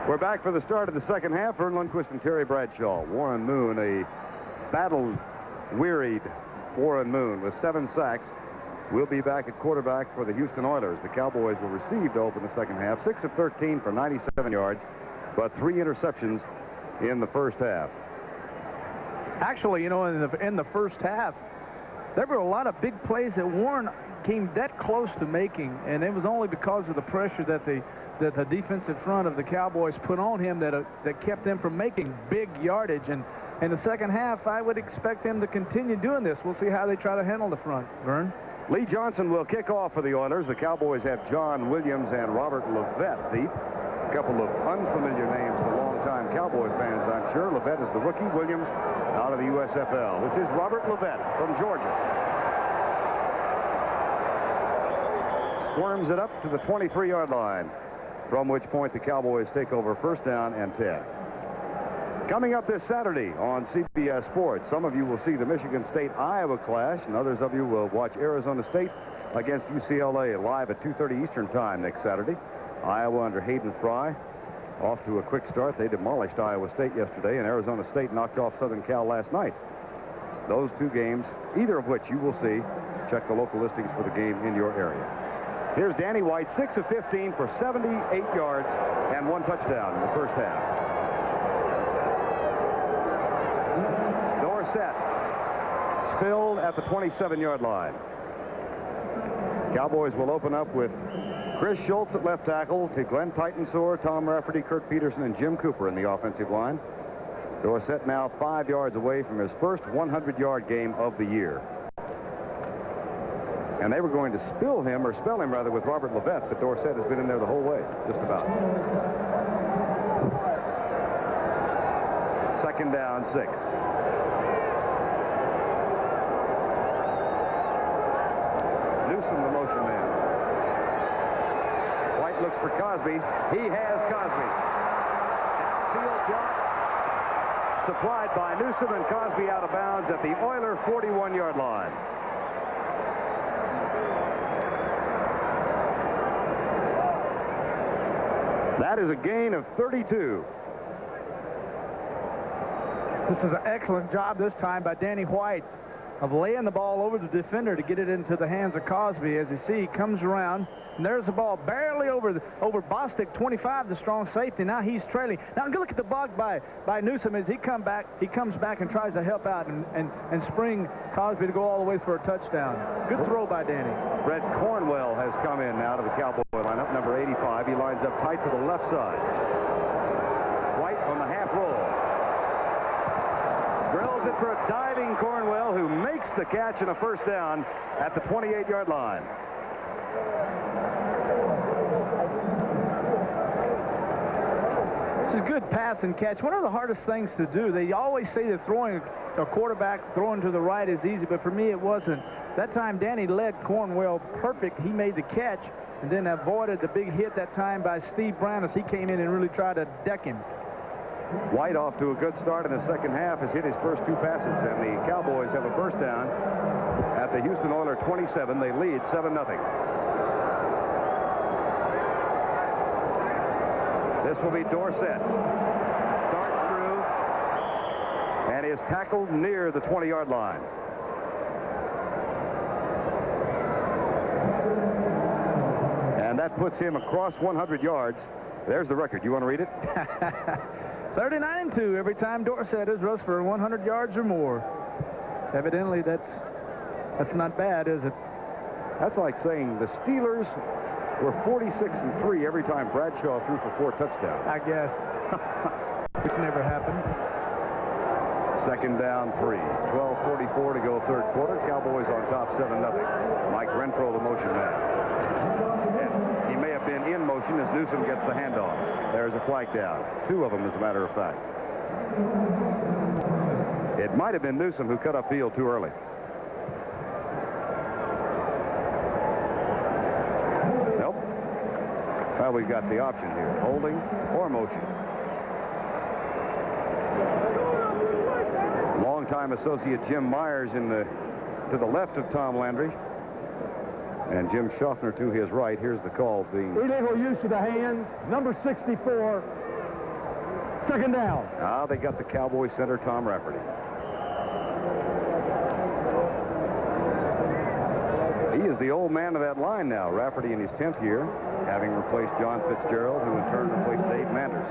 We're back for the start of the second half. Vern Lundquist and Terry Bradshaw. Warren Moon, a battle-wearied Warren Moon with 7 sacks, will be back at quarterback for the Houston Oilers. The Cowboys will receive to open the second half. 6 of 13 for 97 yards, but 3 interceptions in the first half. Actually, you know, in the first half, there were a lot of big plays that Warren came that close to making, and it was only because of the pressure that the defensive front of the Cowboys put on him that kept them from making big yardage. And in the second half, I would expect them to continue doing this. We'll see how they try to handle the front. Vern? Lee Johnson will kick off for the Oilers. The Cowboys have John Williams and Robert Levette deep. A couple of unfamiliar names to longtime Cowboy fans, I'm sure. Levette is the rookie. Williams out of the USFL. This is Robert Levette from Georgia. Squirms it up to the 23-yard line, from which point the Cowboys take over first down and 10. Coming up this Saturday on CBS Sports, some of you will see the Michigan State-Iowa clash, and others of you will watch Arizona State against UCLA live at 2:30 Eastern Time next Saturday. Iowa under Hayden Fry off to a quick start. They demolished Iowa State yesterday, and Arizona State knocked off Southern Cal last night. Those 2 games, either of which you will see. Check the local listings for the game in your area. Here's Danny White, 6 of 15 for 78 yards and 1 touchdown in the first half. Dorsett spilled at the 27-yard line. Cowboys will open up with Chris Schultz at left tackle to Glenn Titensor, Tom Rafferty, Kurt Peterson, and Jim Cooper in the offensive line. Dorsett now 5 yards away from his first 100-yard game of the year. And they were going to spell him with Robert Levette, but Dorsett has been in there the whole way, just about. Second down, 6. Newsom, the motion man. White looks for Cosby. He has Cosby. Downfield block supplied by Newsom, and Cosby out of bounds at the Oiler 41-yard line. That is a gain of 32. This is an excellent job this time by Danny White of laying the ball over the defender to get it into the hands of Cosby. As you see, he comes around, and there's the ball barely over Bostic, 25, the strong safety. Now he's trailing. Now look at the block by Newsom as he comes back and tries to help out and spring Cosby to go all the way for a touchdown. Good throw by Danny. Brett Cornwell has come in now to the Cowboy lineup, number 85. He lines up tight to the left side. White on the half roll. Drills it for a diving Cornwell, who makes the catch and a first down at the 28-yard line. This is good pass and catch. One of the hardest things to do. They always say that throwing a quarterback throwing to the right is easy, but for me it wasn't. That time Danny led Cornwell perfect. He made the catch and then avoided the big hit that time by Steve Brown as he came in and really tried to deck him. White off to a good start in the second half, has hit his first 2 passes, and the Cowboys have a first down at the Houston Oilers 27. They lead 7-0. This will be Dorsett. Starts through and is tackled near the 20-yard line. And that puts him across 100 yards. There's the record. You want to read it? 39-2 every time Dorsett has rushed for 100 yards or more. Evidently, that's not bad, is it? That's like saying the Steelers were 46-3 every time Bradshaw threw for 4 touchdowns. I guess. Which never happened. Second down, 3. 12:44 to go third quarter. Cowboys on top 7-0. Mike Renfro, the motion man. And he may have been in motion as Newsom gets the handoff. There's a flag down. 2 of them, as a matter of fact. It might have been Newsom who cut upfield too early. Nope. Well, we've got the option here. Holding or motion. Longtime associate Jim Myers to the left of Tom Landry. And Jim Schaffner to his right. Here's the call being... Illegal use of the hand, number 64, Second down. Now they got the Cowboys center, Tom Rafferty. He is the old man of that line now. Rafferty in his 10th year, having replaced John Fitzgerald, who in turn replaced Dave Manders.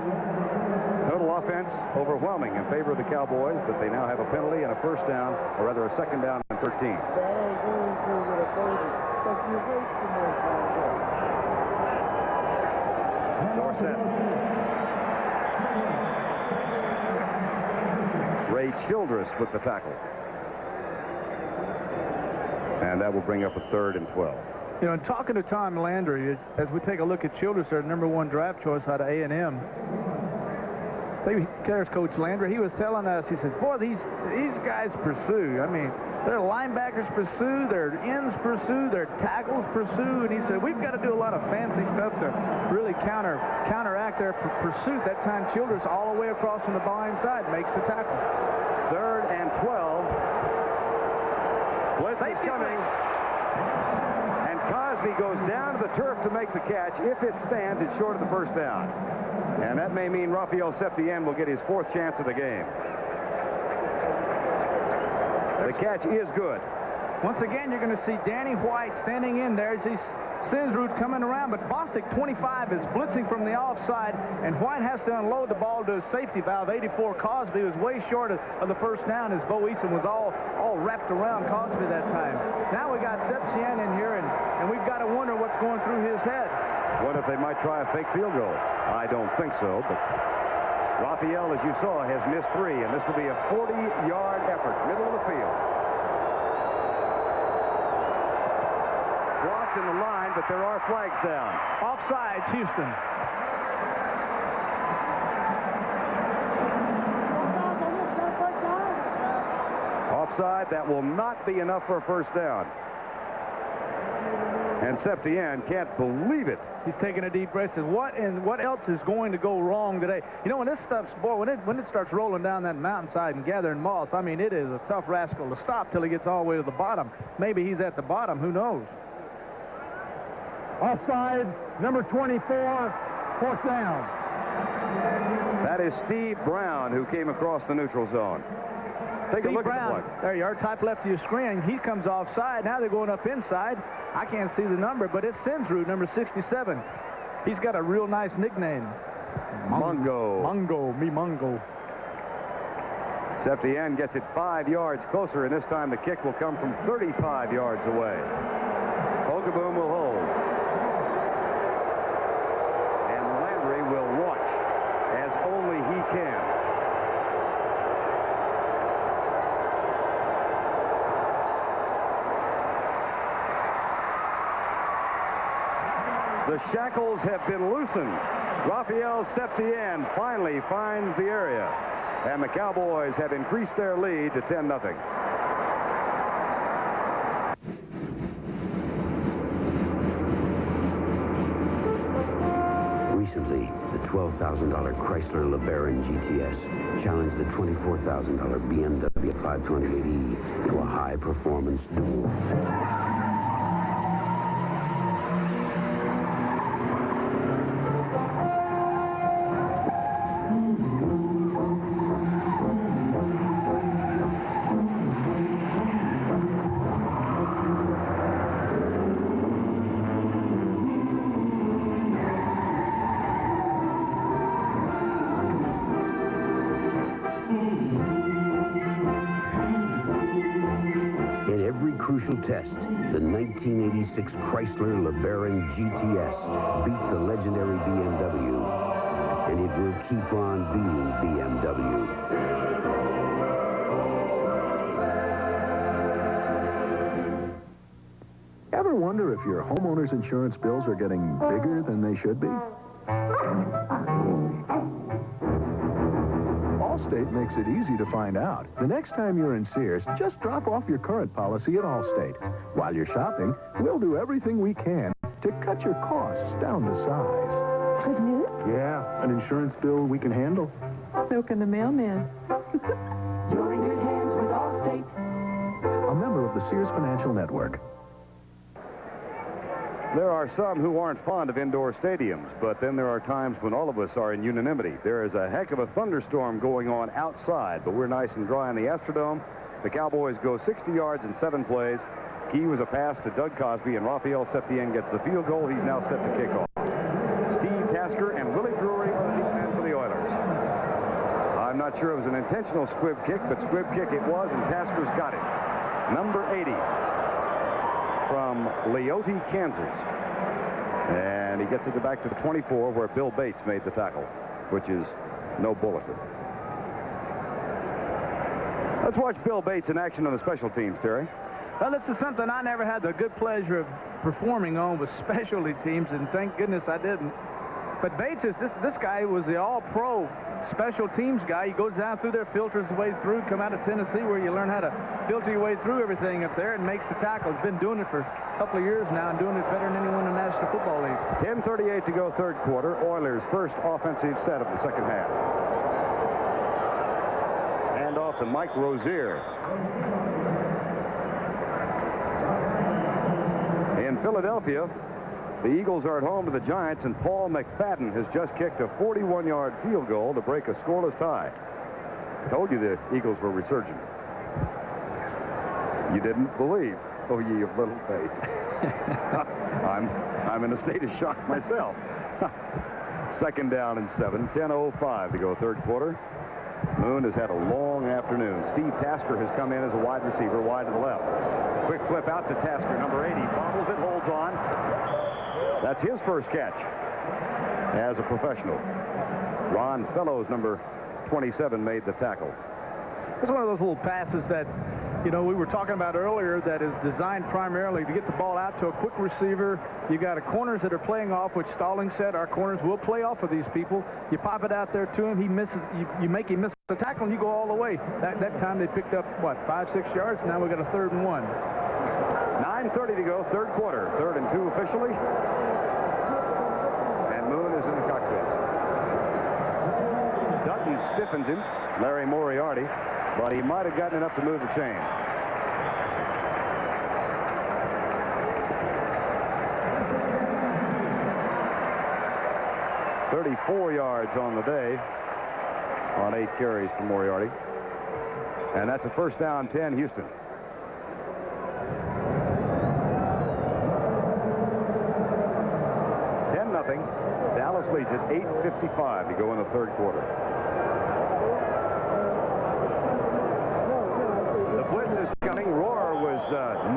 Total offense overwhelming in favor of the Cowboys, but they now have a penalty and a first down, or rather a second down and 13. Dorsett. Ray Childress with the tackle. And that will bring up a 3rd and 12. You know, in talking to Tom Landry, as we take a look at Childress, their #1 draft choice out of A&M. There's Coach Landry. He was telling us, he said, boy, these guys pursue. I mean, their linebackers pursue, their ends pursue, their tackles pursue. And he said, we've got to do a lot of fancy stuff to really counteract their pursuit. That time, Childress all the way across from the blind side makes the tackle. 3rd and 12. Blitz is coming. And Cosby goes down to the turf to make the catch. If it stands, it's short of the first down. And that may mean Rafael Septien will get his 4th chance of the game. The catch is good. Once again, you're going to see Danny White standing in there as he sends Root coming around, but Bostic 25 is blitzing from the offside, and White has to unload the ball to his safety valve. 84 Cosby was way short of the first down as Bo Eason was all wrapped around Cosby that time. Now we got Septien in here, and we've got to wonder what's going through his head. What if they might try a fake field goal? I don't think so, but Rafael, as you saw, has missed 3, and this will be a 40-yard effort, middle of the field. Blocked in the line, but there are flags down. Offsides, Houston. Offside, that will not be enough for a first down. And Septien can't believe it. He's taking a deep breath. Says, what else is going to go wrong today? You know, when this stuff's, boy, when it starts rolling down that mountainside and gathering moss, I mean, it is a tough rascal to stop till he gets all the way to the bottom. Maybe he's at the bottom. Who knows? Offside, number 24, 4th down. That is Steve Brown, who came across the neutral zone. Take a look at the play. There you are, type left of your screen. He comes offside. Now they're going up inside. I can't see the number, but it's Sinsrud, number 67. He's got a real nice nickname. Mungo. Mungo. Septien gets it 5 yards closer, and this time the kick will come from 35 yards away. Okaboom will hold. And Landry will watch as only he can. The shackles have been loosened. Rafael Septien finally finds the area. And the Cowboys have increased their lead to 10-0. Recently, the $12,000 Chrysler LeBaron GTS challenged the $24,000 BMW 528e to a high-performance duel. Crucial test, the 1986 Chrysler LeBaron GTS beat the legendary BMW, and it will keep on being BMW. Ever wonder if your homeowner's insurance bills are getting bigger than they should be? Allstate makes it easy to find out. The next time you're in Sears, just drop off your current policy at Allstate. While you're shopping, we'll do everything we can to cut your costs down to size. Good news? Yeah, an insurance bill we can handle. So can the mailman. You're in good hands with Allstate. A member of the Sears Financial Network. There are some who aren't fond of indoor stadiums, but then there are times when all of us are in unanimity. There is a heck of a thunderstorm going on outside, but we're nice and dry in the Astrodome. The Cowboys go 60 yards in 7 plays. Key was a pass to Doug Cosby, and Rafael Septien gets the field goal. He's now set to kick off. Steve Tasker and Willie Drury on the deep end for the Oilers. I'm not sure it was an intentional squib kick, but squib kick it was, and Tasker's got it. Number 80 from Leoti, Kansas. And he gets it back to the 24 where Bill Bates made the tackle, which is no bulletin. Let's watch Bill Bates in action on the special teams, Terry. Well, this is something I never had the good pleasure of performing on with specialty teams, and thank goodness I didn't. But Bates is this guy was the all-pro special teams guy. He goes down through there, filters his way through, come out of Tennessee where you learn how to filter your way through everything up there and makes the tackles. Been doing it for a couple of years now and doing it better than anyone in the National Football League. 10:38 to go, third quarter. Oilers' first offensive set of the second half. Hand off to Mike Rozier. In Philadelphia, the Eagles are at home to the Giants, and Paul McFadden has just kicked a 41-yard field goal to break a scoreless tie. I told you the Eagles were resurgent. You didn't believe. Oh, ye of little faith. I'm in a state of shock myself. Second down and 7. 10:05 to go, third quarter. Moon has had a long afternoon. Steve Tasker has come in as a wide receiver, wide to the left. Quick flip out to Tasker, number 80. Bobbles it, holds on. That's his first catch as a professional. Ron Fellows, number 27, made the tackle. It's one of those little passes that, you know, we were talking about earlier that is designed primarily to get the ball out to a quick receiver. You got corners that are playing off, which Stalling said our corners will play off of these people. You pop it out there to him, he misses. You make him miss the tackle, and you go all the way. That time they picked up, what, 5-6 yards? Now we got a 3rd and 1. 9:30 to go, third quarter. 3rd and 2 officially. And Moon is in the cockpit. Dutton stiffens him, Larry Moriarty, but he might have gotten enough to move the chain. .34 yards on the day on 8 carries for Moriarty. And that's a first down, 10, Houston. Dallas leads at 8:55 to go in the third quarter. The blitz is coming. Rohr was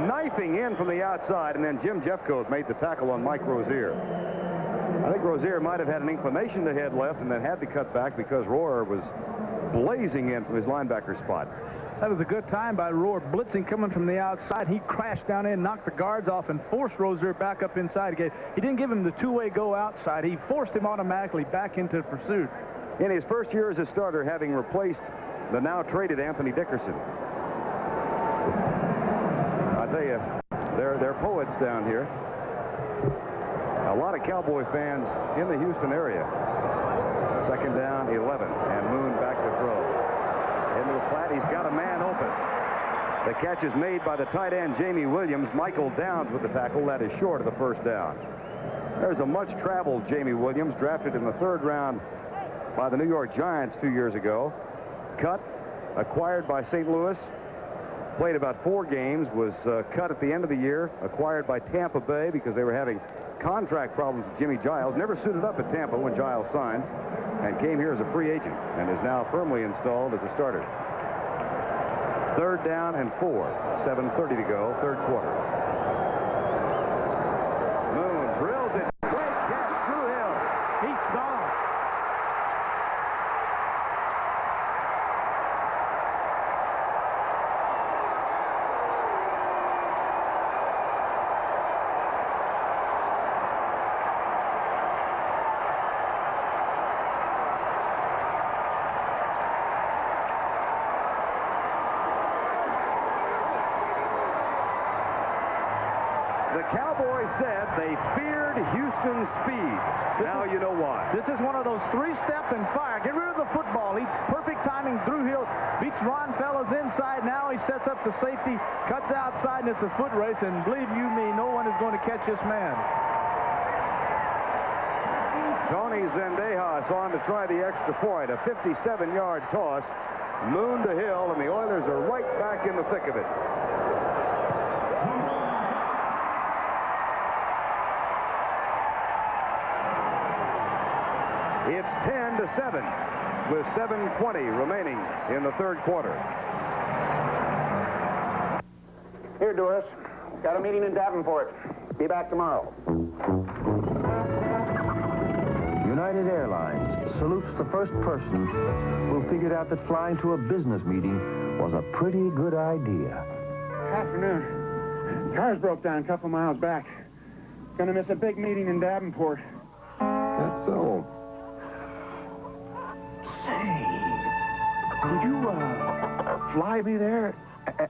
knifing in from the outside, and then Jim Jeffcoat made the tackle on Mike Rozier. I think Rozier might have had an inclination to head left and then had to cut back because Rohr was blazing in from his linebacker spot. That was a good time by Rohr, blitzing coming from the outside. He crashed down in, knocked the guards off, and forced Rozier back up inside. He didn't give him the two-way go outside. He forced him automatically back into pursuit. In his first year as a starter, having replaced the now traded Anthony Dickerson. I tell you, they're poets down here. A lot of Cowboy fans in the Houston area. Second down, 11, and Moon back to throw. Into the flat, he's got a man open. The catch is made by the tight end, Jamie Williams. Michael Downs with the tackle. That is short of the first down. There's a much-traveled Jamie Williams, drafted in the 3rd round by the New York Giants 2 years ago. Cut, acquired by St. Louis. Played about 4 games, was cut at the end of the year, acquired by Tampa Bay because they were having contract problems with Jimmy Giles. Never suited up at Tampa when Giles signed, and came here as a free agent and is now firmly installed as a starter. 3rd down and 4. 7:30 to go, third quarter. Moon drills it. Great catch, Drew Hill. He's gone. Cowboys said they feared Houston's speed. Now you know why. This is one of those three-step and fire. Get rid of the football. Perfect timing. Drew Hill beats Ron Fellows inside. Now he sets up the safety, cuts outside, and it's a foot race. And believe you me, no one is going to catch this man. Tony Zendejas on to try the extra point. A 57-yard toss. Moon to Hill, and the Oilers are right back in the thick of it. It's 10-7 with 7:20 remaining in the third quarter. Here, Doris. Got a meeting in Davenport. Be back tomorrow. United Airlines salutes the first person who figured out that flying to a business meeting was a pretty good idea. Afternoon. Car's broke down a couple miles back. Gonna miss a big meeting in Davenport. That's so. Say, could you, fly me there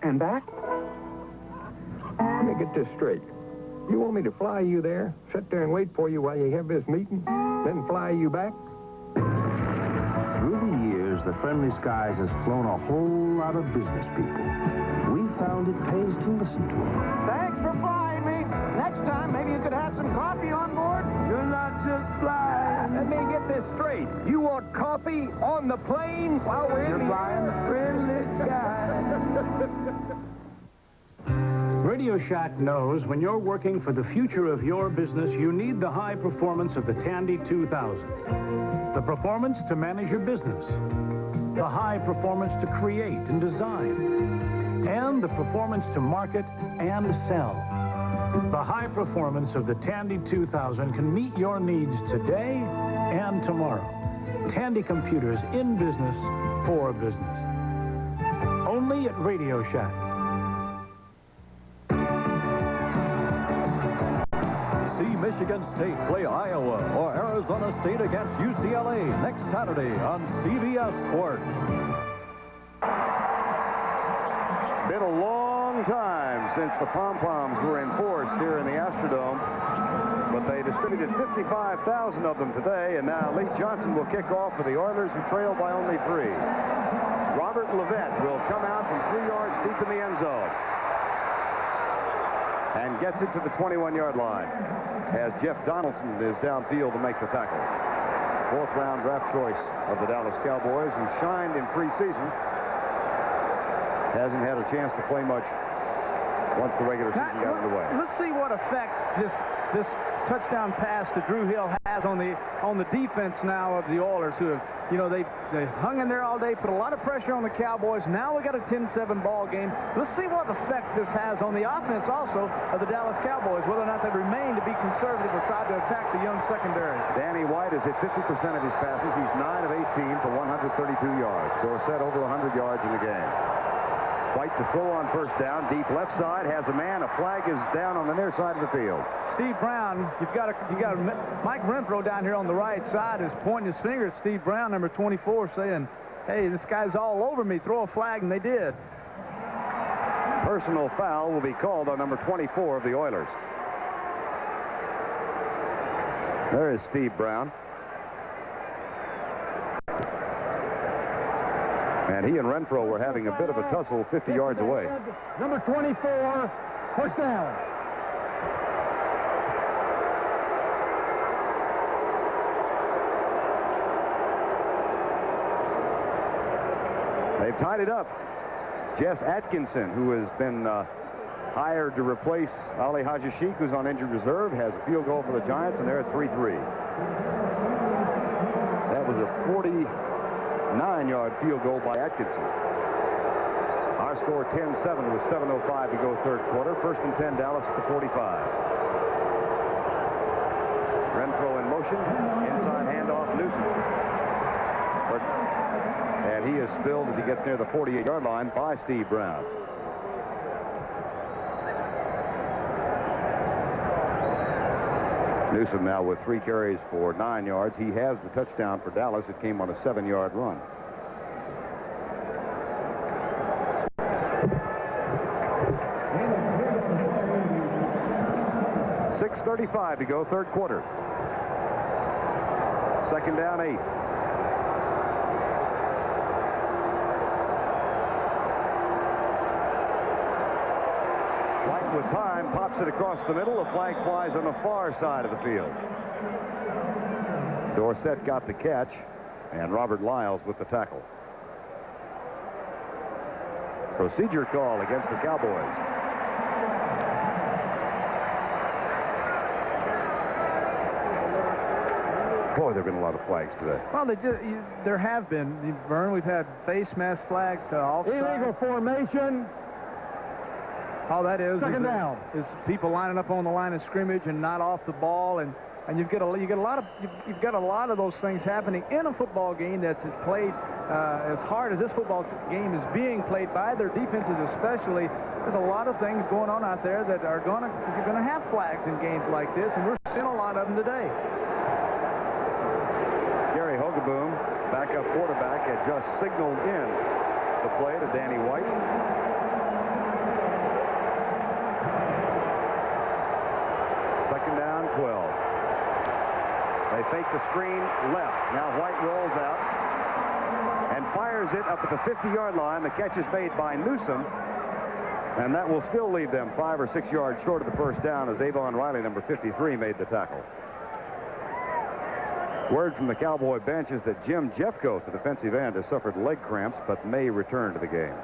and back? Let me get this straight. You want me to fly you there, sit there and wait for you while you have this meeting, then fly you back? Through the years, the Friendly Skies has flown a whole lot of business people. We found it pays to listen to them. Thanks for flying me. Next time, maybe you could have some coffee on board. You're not just flying. Let me get this straight. You want coffee on the plane while we're in the flying the Friendly Skies. Radio Shack knows when you're working for the future of your business, you need the high performance of the Tandy 2000. The performance to manage your business. The high performance to create and design. And the performance to market and sell. The high performance of the Tandy 2000 can meet your needs today and tomorrow. Tandy computers in business for business. Only at Radio Shack. See Michigan State play Iowa or Arizona State against UCLA next Saturday on CBS Sports. Been a long time since the pom-poms were in force here in the Astrodome, but they distributed 55,000 of them today, and now Lee Johnson will kick off for the Oilers, who trail by only 3. Robert Levette will come out from 3 yards deep in the end zone and gets it to the 21-yard line as Jeff Donaldson is downfield to make the tackle. 4th-round draft choice of the Dallas Cowboys, who shined in preseason. Hasn't had a chance to play much once the regular season got underway. Let's see what effect this touchdown pass to Drew Hill has on the defense now of the Oilers, who have, they hung in there all day, put a lot of pressure on the Cowboys. Now we got a 10-7 ball game. Let's see what effect this has on the offense also of the Dallas Cowboys, whether or not they remain to be conservative or try to attack the young secondary. Danny White has hit 50% of his passes. He's 9 of 18 for 132 yards. Dorsett over 100 yards in the game. White to throw on first down. Deep left side has a man. A flag is down on the near side of the field. Steve Brown, you got Mike Renfro down here on the right side is pointing his finger at Steve Brown, number 24, saying, hey, this guy's all over me. Throw a flag, and they did. Personal foul will be called on number 24 of the Oilers. There is Steve Brown. And he and Renfro were having a bit of a tussle 50 yards away. Number 24, first down. They've tied it up. Jess Atkinson, who has been hired to replace Ali Hajashik, who's on injured reserve, has a field goal for the Giants, and they're at 3-3. That was a 49-yard field goal by Atkinson. Our score 10-7 with 7:05 to go third quarter. 1st and 10, Dallas at the 45. Renfro in motion. Inside handoff, Newsom. And he is spilled as he gets near the 48-yard line by Steve Brown. Newsom now with 3 carries for 9 yards. He has the touchdown for Dallas. It came on a 7-yard run. 6:35 to go, third quarter. Second down, 8. White with time, pops it across the middle. The flag flies on the far side of the field. Dorsett got the catch, and Robert Lyles with the tackle. Procedure call against the Cowboys. Boy, there have been a lot of flags today. Well, there have been. Vern, we've had face mask flags. Illegal formation. All that is Second down. Is people lining up on the line of scrimmage and not off the ball, and you've got a lot of those things happening in a football game that's played as hard as this football game is being played by their defenses, especially. There's a lot of things going on out there that are you're gonna have flags in games like this, and we're seeing a lot of them today. Gary Hogeboom, backup quarterback, had just signaled in the play to Danny White. Second down, 12. They fake the screen left. Now White rolls out and fires it up at the 50-yard line. The catch is made by Newsom, and that will still leave them 5 or 6 yards short of the first down as Avon Riley, number 53, made the tackle. Word from the Cowboy bench is that Jim Jeffcoat, the defensive end, has suffered leg cramps but may return to the game.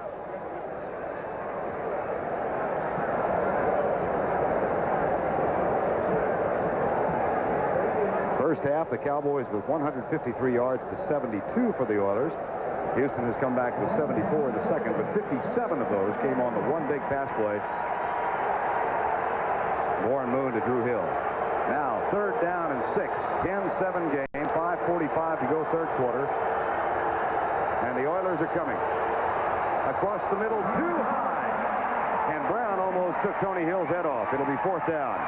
First half, the Cowboys with 153 yards to 72 for the Oilers. Houston has come back with 74 in the second, but 57 of those came on the one big pass play. Warren Moon to Drew Hill. Now, third down and 6. 10-7 game, 5:45 to go, third quarter. And the Oilers are coming. Across the middle, too high. And Brown almost took Tony Hill's head off. It'll be fourth down.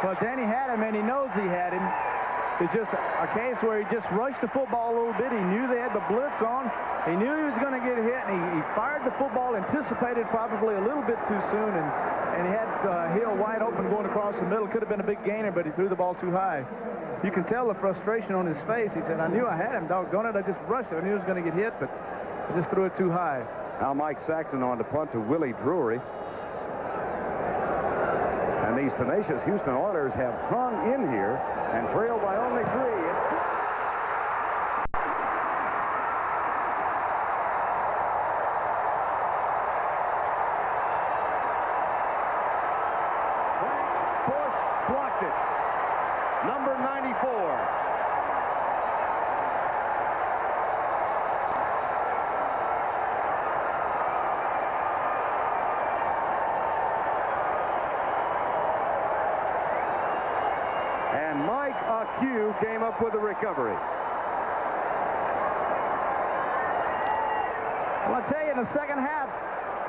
Well, Danny had him, and he knows he had him. It's just a case where he just rushed the football a little bit. He knew they had the blitz on. He knew he was going to get hit, and he fired the football, anticipated probably a little bit too soon, and he had Hill wide open going across the middle. Could have been a big gainer, but he threw the ball too high. You can tell the frustration on his face. He said, I knew I had him, doggone it. I just rushed it. I knew he was going to get hit, but I just threw it too high. Now Mike Saxon on to punt to Willie Drury. And these tenacious Houston Oilers have hung in here and trailed by only 3. Bush blocked it. Number 94. And Mike Q came up with a recovery. Well, I tell you, in the second half,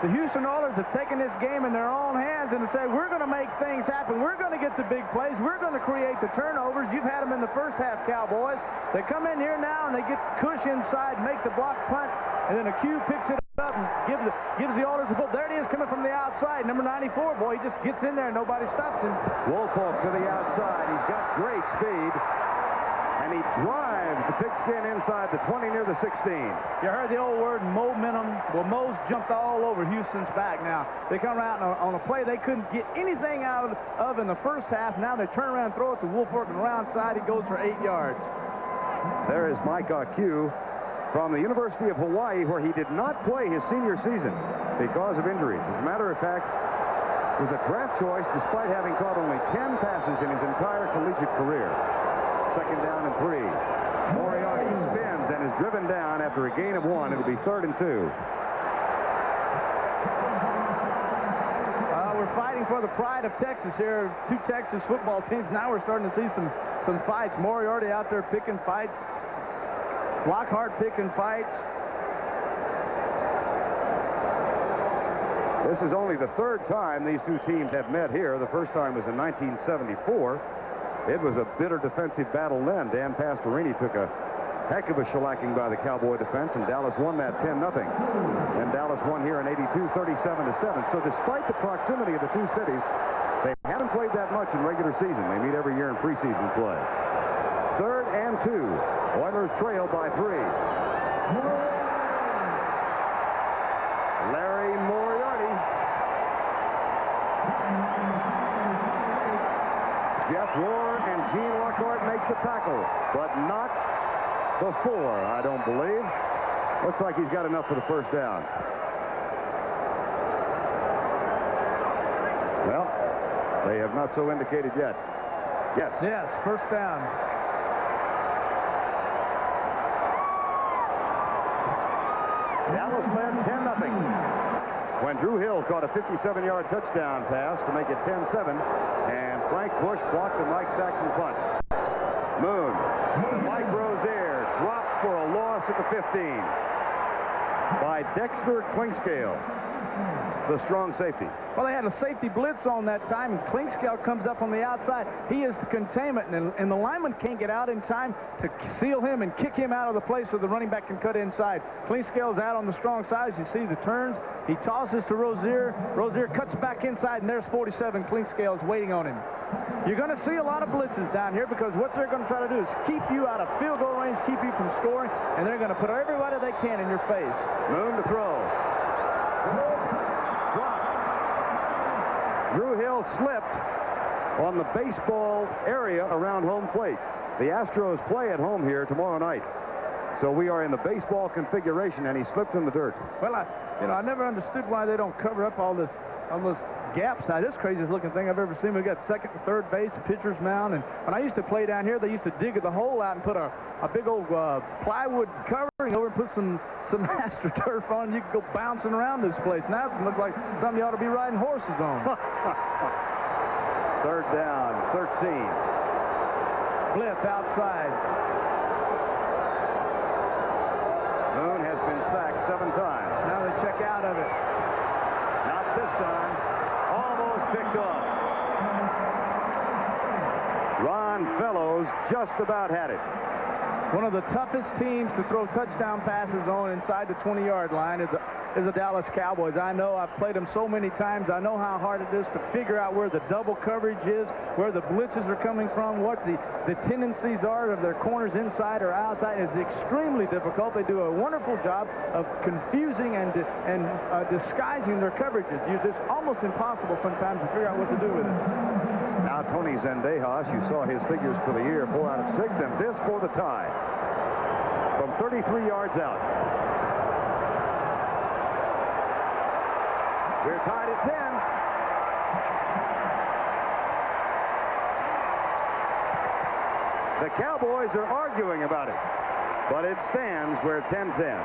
the Houston Oilers have taken this game in their own hands and said, we're going to make things happen. We're going to get the big plays. We're going to create the turnovers. You've had them in the first half, Cowboys. They come in here now, and they get Cush inside, make the block punt, and then a Q picks it up and gives the Oilers the ball. There it is coming from the outside. Number 94, boy, he just gets in there and nobody stops him. Wolfolk to the outside. He's got great speed. And he drives the pigskin inside the 20 near the 16. You heard the old word momentum. Well, Mo's jumped all over Houston's back now. They come out on a play they couldn't get anything out of in the first half. Now they turn around and throw it to Wolfolk on the round side. He goes for 8 yards. There is Mike Q from the University of Hawaii, where he did not play his senior season because of injuries. As a matter of fact, was a draft choice despite having caught only 10 passes in his entire collegiate career. Second down and 3. Moriarty spins and is driven down after a gain of 1. It'll be 3rd and 2. We're fighting for the pride of Texas here. 2 Texas football teams. Now we're starting to see some fights. Moriarty out there picking fights. Lockhart picking fights. This is only the 3rd time these 2 teams have met here. The first time was in 1974. It was a bitter defensive battle then. Dan Pastorini took a Heck of a shellacking by the Cowboy defense, and Dallas won that 10-0. And Dallas won here in 82, 37-7. So despite the proximity of the two cities, they haven't played that much in regular season. They meet every year in preseason play. 3rd and 2. Oilers trail by 3. Larry Moriarty. Jeff Rohr and Gene Lockhart make the tackle, but not before, I don't believe. Looks like he's got enough for the first down. Well, they have not so indicated yet. Yes. Yes, first down. Dallas led 10-0. When Drew Hill caught a 57-yard touchdown pass to make it 10-7, and Frank Bush blocked the Mike Saxon punt. Moon, Mike Rozier dropped for a loss at the 15 by Dexter Klingscale, the strong safety. Well, they had a safety blitz on that time, and Klingscale comes up on the outside. He is the containment, and the lineman can't get out in time to seal him and kick him out of the place so the running back can cut inside. Klingscale's out on the strong side. As you see the turns, he tosses to Rozier. Rozier cuts back inside, and there's 47. Klingscale is waiting on him. You're going to see a lot of blitzes down here because what they're going to try to do is keep you out of field goal range, keep you from scoring, and they're going to put everybody they can in your face. Moon to throw. Drew Hill slipped on the baseball area around home plate. The Astros play at home here tomorrow night. So we are in the baseball configuration, and he slipped in the dirt. Well, I never understood why they don't cover up all those gaps. This is the craziest looking thing I've ever seen. We've got second and third base, pitcher's mound, and when I used to play down here, they used to dig the hole out and put a big old plywood covering over and put some AstroTurf on. You could go bouncing around this place. Now it looks like something you ought to be riding horses on. 3rd down, 13. Blitz outside. Moon has been sacked 7 times. Now they check out of it. Not this time. Almost picked off. Ron Fellows just about had it. One of the toughest teams to throw touchdown passes on inside the 20-yard line is the Dallas Cowboys. I know. I've played them so many times. I know how hard it is to figure out where the double coverage is, where the blitzes are coming from, what the tendencies are of their corners inside or outside. It's extremely difficult. They do a wonderful job of confusing and disguising their coverages. It's almost impossible sometimes to figure out what to do with it. Now Tony Zendejas, you saw his figures for the year, 4 out of 6, and this for the tie. From 33 yards out. We're tied at 10. The Cowboys are arguing about it, but it stands. We're 10-10.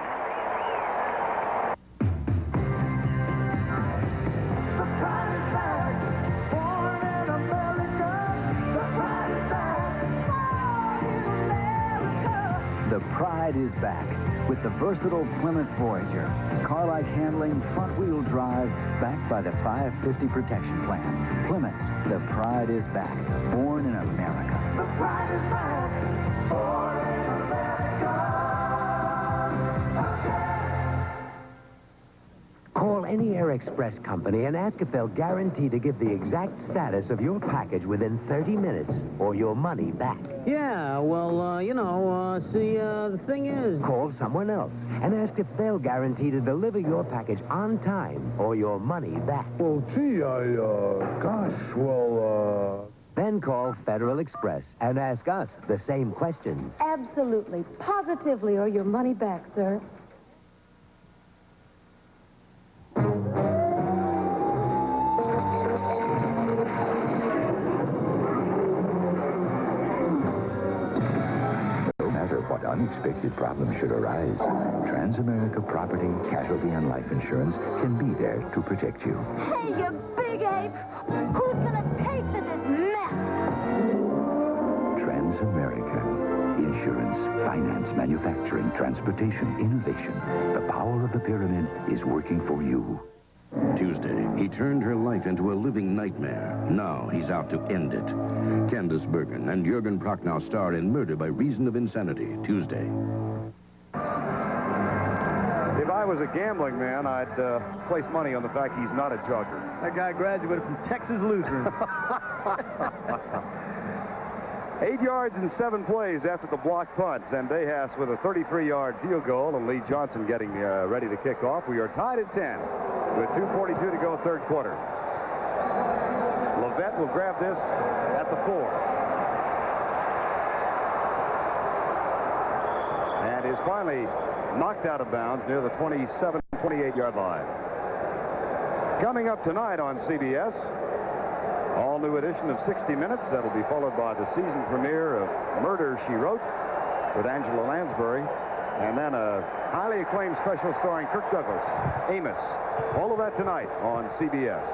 The pride is back with the versatile Plymouth Voyager. Car-like handling, front-wheel drive, backed by the 550 protection plan. Plymouth, the pride is back. Born in America. The pride is back. Born in America. Call any Air Express company and ask if they'll guarantee to give the exact status of your package within 30 minutes or your money back. Yeah, well, the thing is... Call someone else and ask if they'll guarantee to deliver your package on time or your money back. Well, gee, Then call Federal Express and ask us the same questions. Absolutely, positively, or your money back, sir. What unexpected problems should arise, Transamerica Property, Casualty, and Life Insurance can be there to protect you. Hey, you big ape! Who's gonna pay for this mess? Transamerica. Insurance, finance, manufacturing, transportation, innovation. The power of the pyramid is working for you. Tuesday, he turned her life into a living nightmare. Now he's out to end it. Candace Bergen and Jürgen Prochnow star in Murder by Reason of Insanity, Tuesday. If I was a gambling man, I'd place money on the fact he's not a jogger. That guy graduated from Texas Lutheran. 8 yards and 7 plays after the block punt. Zendejas with a 33-yard field goal, and Lee Johnson getting ready to kick off. We are tied at 10 with 2:42 to go, third quarter. Levette will grab this at the 4. And is finally knocked out of bounds near the 27, 28-yard line. Coming up tonight on CBS, all-new edition of 60 Minutes. That'll be followed by the season premiere of Murder, She Wrote with Angela Lansbury. And then a highly acclaimed special starring Kirk Douglas, Amos. All of that tonight on CBS.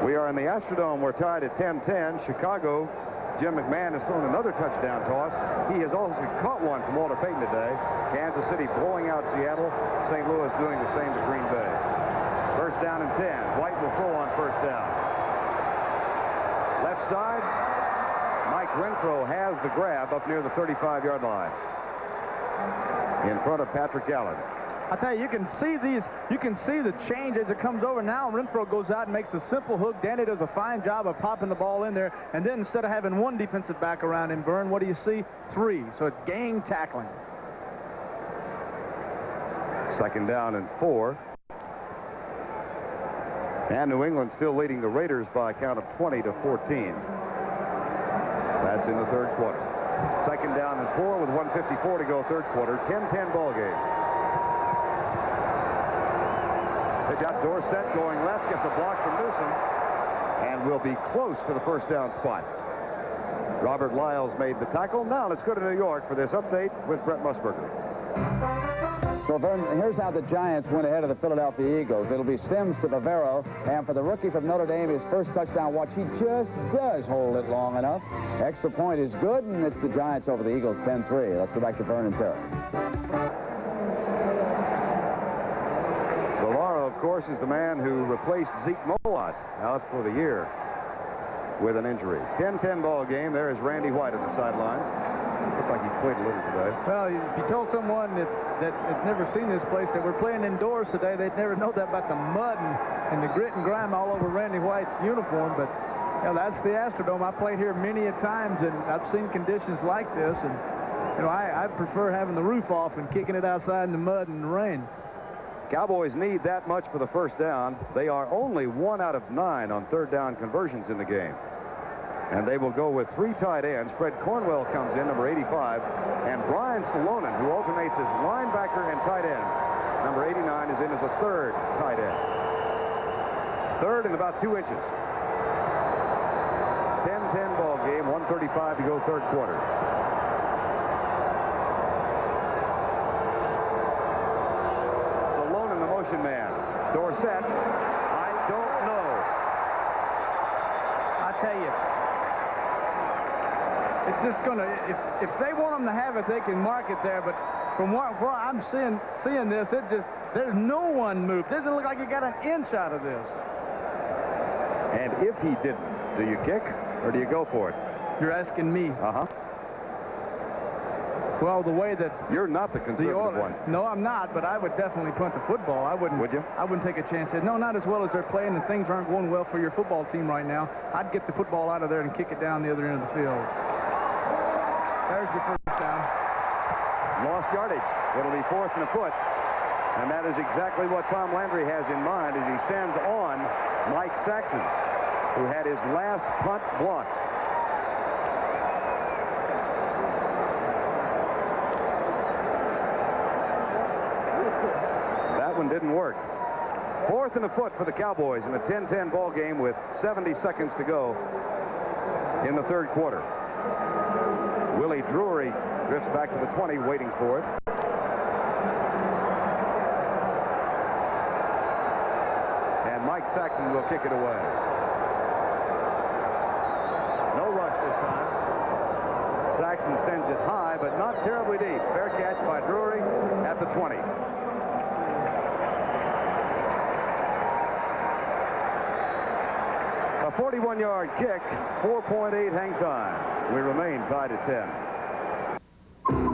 We are in the Astrodome. We're tied at 10-10. Chicago, Jim McMahon has thrown another touchdown toss. He has also caught one from Walter Payton today. Kansas City blowing out Seattle. St. Louis doing the same to Green Bay. First down and 10. White will throw on first down. Left side, Mike Renfro has the grab up near the 35-yard line. In front of Patrick Allen. I tell you, you can see the change as it comes over. Now Renfro goes out and makes a simple hook. Danny does a fine job of popping the ball in there. And then instead of having one defensive back around him, Vern, what do you see? 3. So it's gang tackling. Second down and 4. And New England still leading the Raiders by a count of 20-14. That's in the third quarter. Second down and 4 with 1:54 to go, third quarter. 10-10 ball game. Pitch out, Dorsett going left, gets a block from Newsom, and will be close to the first down spot. Robert Lyles made the tackle. Now let's go to New York for this update with Brett Musburger. So, Vern, here's how the Giants went ahead of the Philadelphia Eagles. It'll be Sims to Bavaro, and for the rookie from Notre Dame, his first touchdown watch, he just does hold it long enough. Extra point is good, and it's the Giants over the Eagles 10-3. Let's go back to Vern and Terry. Bavaro, of course, is the man who replaced Zeke Mowat out for the year with an injury. 10-10 ball game. There is Randy White on the sidelines. Looks like he's played a little today. Well, if you told someone that has never seen this place that we're playing indoors today, they'd never know that about the mud and the grit and grime all over Randy White's uniform. But you know, that's the Astrodome. I played here many a times, and I've seen conditions like this. And you know, I prefer having the roof off and kicking it outside in the mud and the rain. Cowboys need that much for the first down. They are only 1 out of 9 on third down conversions in the game. And they will go with 3 tight ends. Fred Cornwell comes in, number 85. And Brian Salonen, who alternates as linebacker and tight end. Number 89 is in as a third tight end. Third and about 2 inches. 10-10 ball game, 1:35 to go, third quarter. Salonen, the motion man. Dorsett, I don't know. I tell you, it's just going to, if they want them to have it, they can mark it there. But from where I'm seeing this, there's no one moved. It doesn't look like you got an inch out of this. And if he didn't, do you kick or do you go for it? You're asking me. Uh-huh. Well, the way that... You're not the conservative one. No, I'm not, but I would definitely punt the football. I wouldn't. Would you? I wouldn't take a chance. No, not as well as they're playing, and things aren't going well for your football team right now. I'd get the football out of there and kick it down the other end of the field. There's your first down. Lost yardage. It'll be 4th and a foot. And that is exactly what Tom Landry has in mind as he sends on Mike Saxon, who had his last punt blocked. That one didn't work. 4th and a foot for the Cowboys in a 10-10 ball game with 70 seconds to go in the third quarter. Willie Drury drifts back to the 20, waiting for it. And Mike Saxon will kick it away. No rush this time. Saxon sends it high, but not terribly deep. Fair catch by Drury at the 20. 41-yard kick, 4.8 hang time. We remain tied at 10.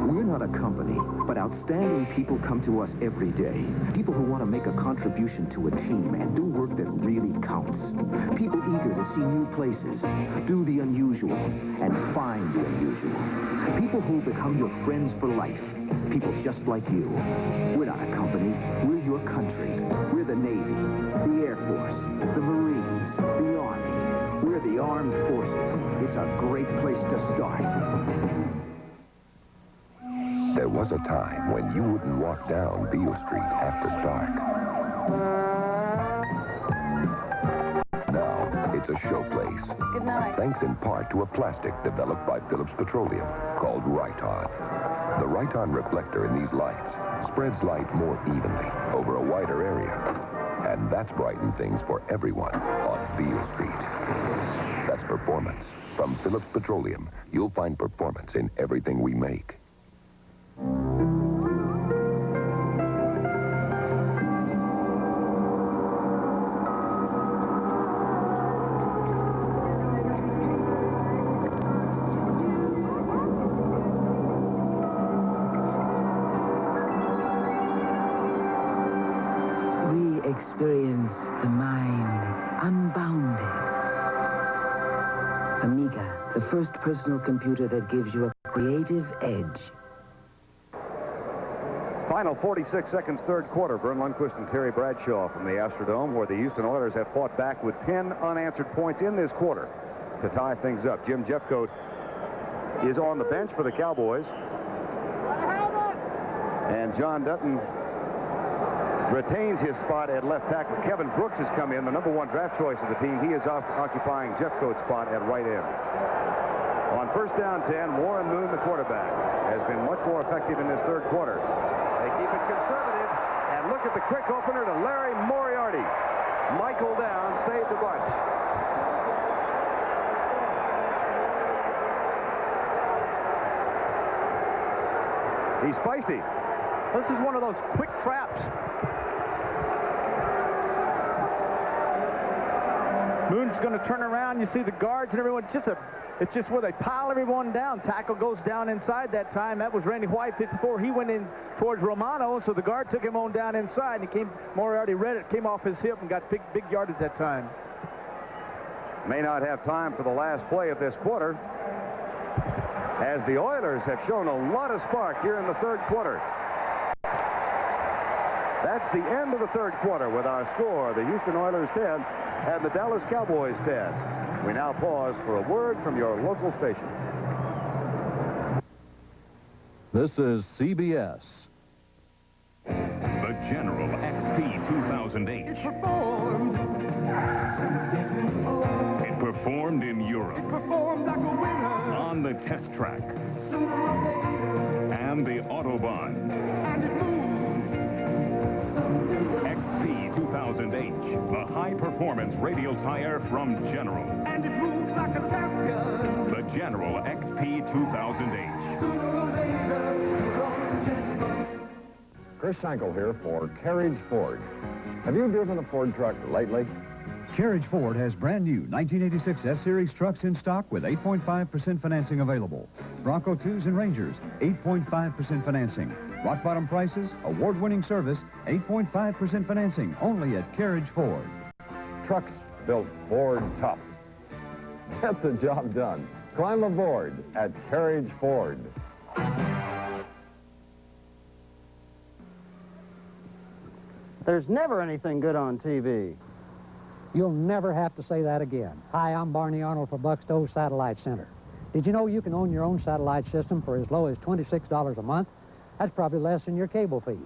We're not a company, but outstanding people come to us every day. People who want to make a contribution to a team and do work that really counts. People eager to see new places, do the unusual, and find the unusual. People who become your friends for life. People just like you. We're not a company. We're your country. We're the Navy, the Air Force, the Marines, the Army. We're the Armed Forces. It's a great place to start. There was a time when you wouldn't walk down Beale Street after dark. Now, it's a show place. Good night. Thanks in part to a plastic developed by Phillips Petroleum called Riton. The Riton reflector in these lights spreads light more evenly over a wider area. And that's brightened things for everyone on Beale Street. That's performance. From Phillips Petroleum, you'll find performance in everything we make. We experience the mind unbounded. Amiga, the first personal computer that gives you a creative edge. Final 46 seconds, third quarter. Vern Lundquist and Terry Bradshaw from the Astrodome, where the Houston Oilers have fought back with 10 unanswered points in this quarter to tie things up. Jim Jeffcoat is on the bench for the Cowboys. And John Dutton retains his spot at left tackle. Kevin Brooks has come in, the #1 draft choice of the team. He is occupying Jeffcoat's spot at right end. On first down 10, Warren Moon, the quarterback, has been much more effective in this third quarter. They keep it conservative, and look at the quick opener to Larry Moriarty. Michael down, saved the bunch. He's feisty. This is one of those quick traps. Moon's going to turn around. You see the guards and everyone. It's just where they pile everyone down. Tackle goes down inside that time. That was Randy White, 54. He went in towards Romano, so the guard took him on down inside. And Moriarty read it, came off his hip, and got big yardage that time. May not have time for the last play of this quarter, as the Oilers have shown a lot of spark here in the third quarter. That's the end of the third quarter with our score, the Houston Oilers 10 and the Dallas Cowboys 10. We now pause for a word from your local station. This is CBS. The General XP 2008. It performed in Europe. It performed like a winner. On the test track. And the Autobahn. And it moves. XP 2000H, the high-performance radial tire from General. And it moves like a champion. The General XP 2000H. Sooner or later, Chris Sankel here for Carriage Ford. Have you driven a Ford truck lately? Carriage Ford has brand new 1986 F-Series trucks in stock with 8.5% financing available. Bronco 2s and Rangers, 8.5% financing. Rock bottom prices, award-winning service, 8.5% financing only at Carriage Ford. Trucks built Ford tough. Get the job done. Climb aboard at Carriage Ford. There's never anything good on TV. You'll never have to say that again. Hi, I'm Barney Arnold for Buck Stowe Satellite Center. Did you know you can own your own satellite system for as low as $26 a month? That's probably less than your cable fee.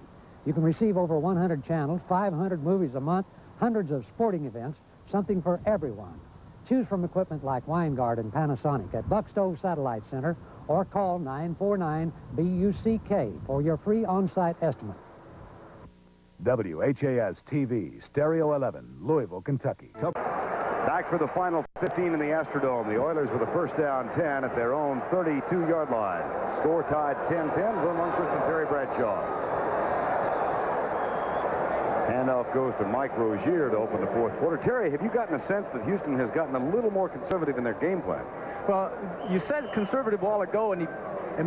You can receive over 100 channels, 500 movies a month, hundreds of sporting events, something for everyone. Choose from equipment like Winegard and Panasonic at Buck Stowe Satellite Center or call 949-BUCK for your free on-site estimate. WHAS-TV, Stereo 11, Louisville, Kentucky. Back for the final 15 in the Astrodome. The Oilers with a first down 10 at their own 32-yard line. Score tied 10-10. Vern Lundquist and Terry Bradshaw. Handoff goes to Mike Rozier to open the fourth quarter. Terry, have you gotten a sense that Houston has gotten a little more conservative in their game plan? Well, you said conservative a while ago, and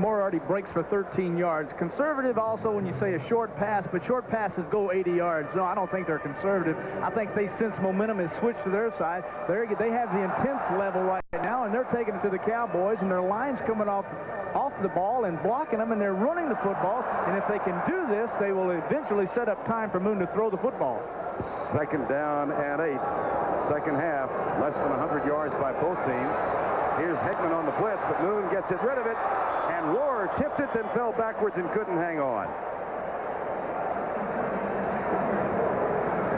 Moore already breaks for 13 yards. Conservative also when you say a short pass, but short passes go 80 yards. No, I don't think they're conservative. I think they sense momentum has switched to their side. They have the intense level right now, and they're taking it to the Cowboys, and their line's coming off the ball and blocking them, and they're running the football. And if they can do this, they will eventually set up time for Moon to throw the football. Second down and 8. Second half, less than 100 yards by both teams. Here's Hickman on the blitz, but Moon gets it rid of it. And Rohr tipped it, then fell backwards and couldn't hang on.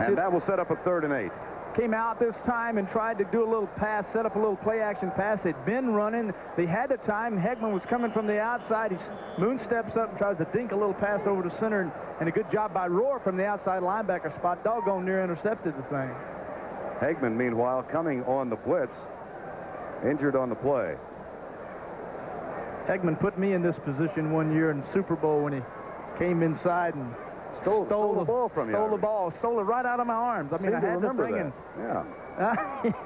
And that will set up a 3rd and 8. Came out this time and tried to do a little pass, set up a little play-action pass. They'd been running. They had the time. Hegman was coming from the outside. Moon steps up and tries to dink a little pass over to center, and a good job by Rohr from the outside linebacker spot. Doggone near intercepted the thing. Hegman, meanwhile, coming on the blitz, injured on the play. Hegman put me in this position one year in the Super Bowl when he came inside and stole the ball from you. Stole it right out of my arms. I mean, I had to bring in. Yeah.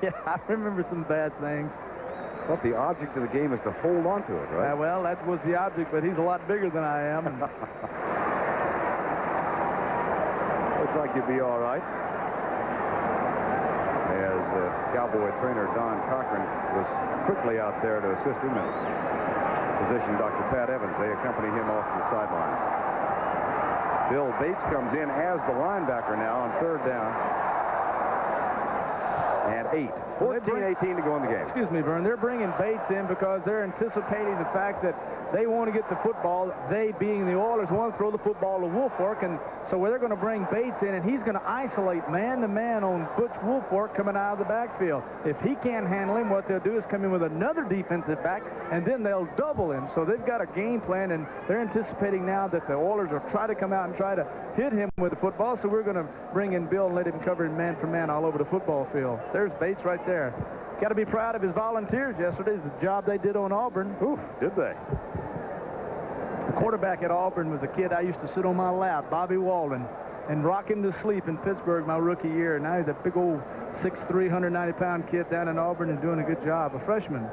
Yeah, I remember some bad things. But the object of the game is to hold on to it, right? Well, that was the object, but he's a lot bigger than I am. And looks like you'll be all right. As Cowboy trainer Don Cochran was quickly out there to assist him and position Dr. Pat Evans. They accompany him off to the sidelines. Bill Bates comes in as the linebacker now on 3rd down. And 8. 14-18 to go in the game. Excuse me, Vern. They're bringing Bates in because they're anticipating the fact that they want to get the football. They, being the Oilers, want to throw the football to Woolfolk, and so they're going to bring Bates in, and he's going to isolate man-to-man on Butch Woolfolk coming out of the backfield. If he can't handle him, what they'll do is come in with another defensive back, and then they'll double him. So they've got a game plan, and they're anticipating now that the Oilers will try to come out and try to hit him with the football, so we're going to bring in Bill and let him cover him man-for-man all over the football field. There's Bates right there. Got to be proud of his volunteers yesterday. The job they did on Auburn. Oof, did they? The quarterback at Auburn was a kid I used to sit on my lap, Bobby Walden, and rock him to sleep in Pittsburgh my rookie year. Now he's a big old 6'3", 190-pound kid down in Auburn and doing a good job, a freshman.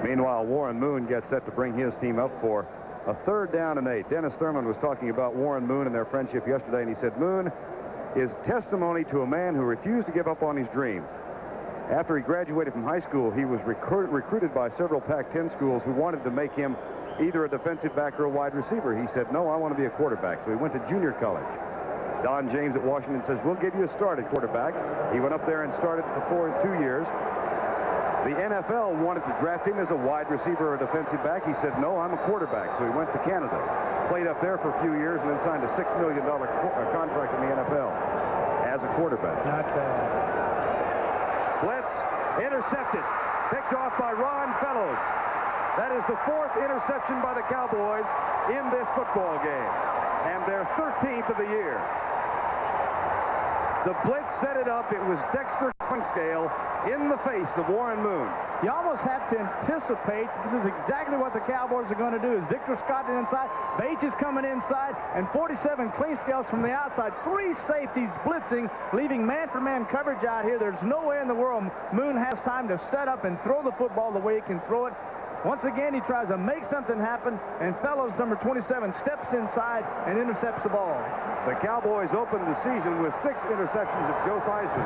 Meanwhile, Warren Moon gets set to bring his team up for a 3rd down and 8. Dennis Thurman was talking about Warren Moon and their friendship yesterday, and he said Moon is testimony to a man who refused to give up on his dream. After he graduated from high school, he was recruited by several Pac-10 schools who wanted to make him either a defensive back or a wide receiver. He said, no, I want to be a quarterback. So he went to junior college. Don James at Washington says, we'll give you a start at quarterback. He went up there and started for 2 years. The NFL wanted to draft him as a wide receiver or a defensive back. He said, no, I'm a quarterback. So he went to Canada, played up there for a few years, and then signed a $6 million contract in the NFL as a quarterback. Not bad. Blitz, intercepted, picked off by Ron Fellows. That is the 4th interception by the Cowboys in this football game, and their 13th of the year. The blitz set it up. It was Dexter Quingscale in the face of Warren Moon. You almost have to anticipate this is exactly what the Cowboys are going to do. Is Victor Scott inside, Bates is coming inside, and 47 Quingscales from the outside. 3 safeties blitzing, leaving man-for-man coverage out here. There's no way in the world Moon has time to set up and throw the football the way he can throw it. Once again, he tries to make something happen, and Fellows, number 27, steps inside and intercepts the ball. The Cowboys opened the season with 6 interceptions of Joe Theismann.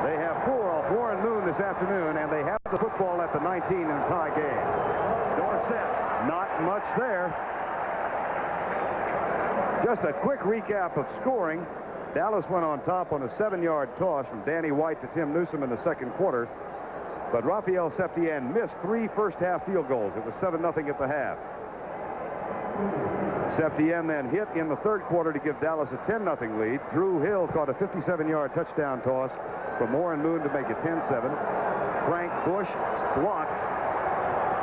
They have 4 off Warren Moon this afternoon, and they have the football at the 19 in a tie game. Dorsett, not much there. Just a quick recap of scoring. Dallas went on top on a 7-yard toss from Danny White to Tim Newsom in the 2nd quarter. But Raphael Septien missed 3 first-half field goals. It was 7-0 at the half. Septien then hit in the 3rd quarter to give Dallas a 10-0 lead. Drew Hill caught a 57-yard touchdown toss from Warren Moon to make it 10-7. Frank Bush blocked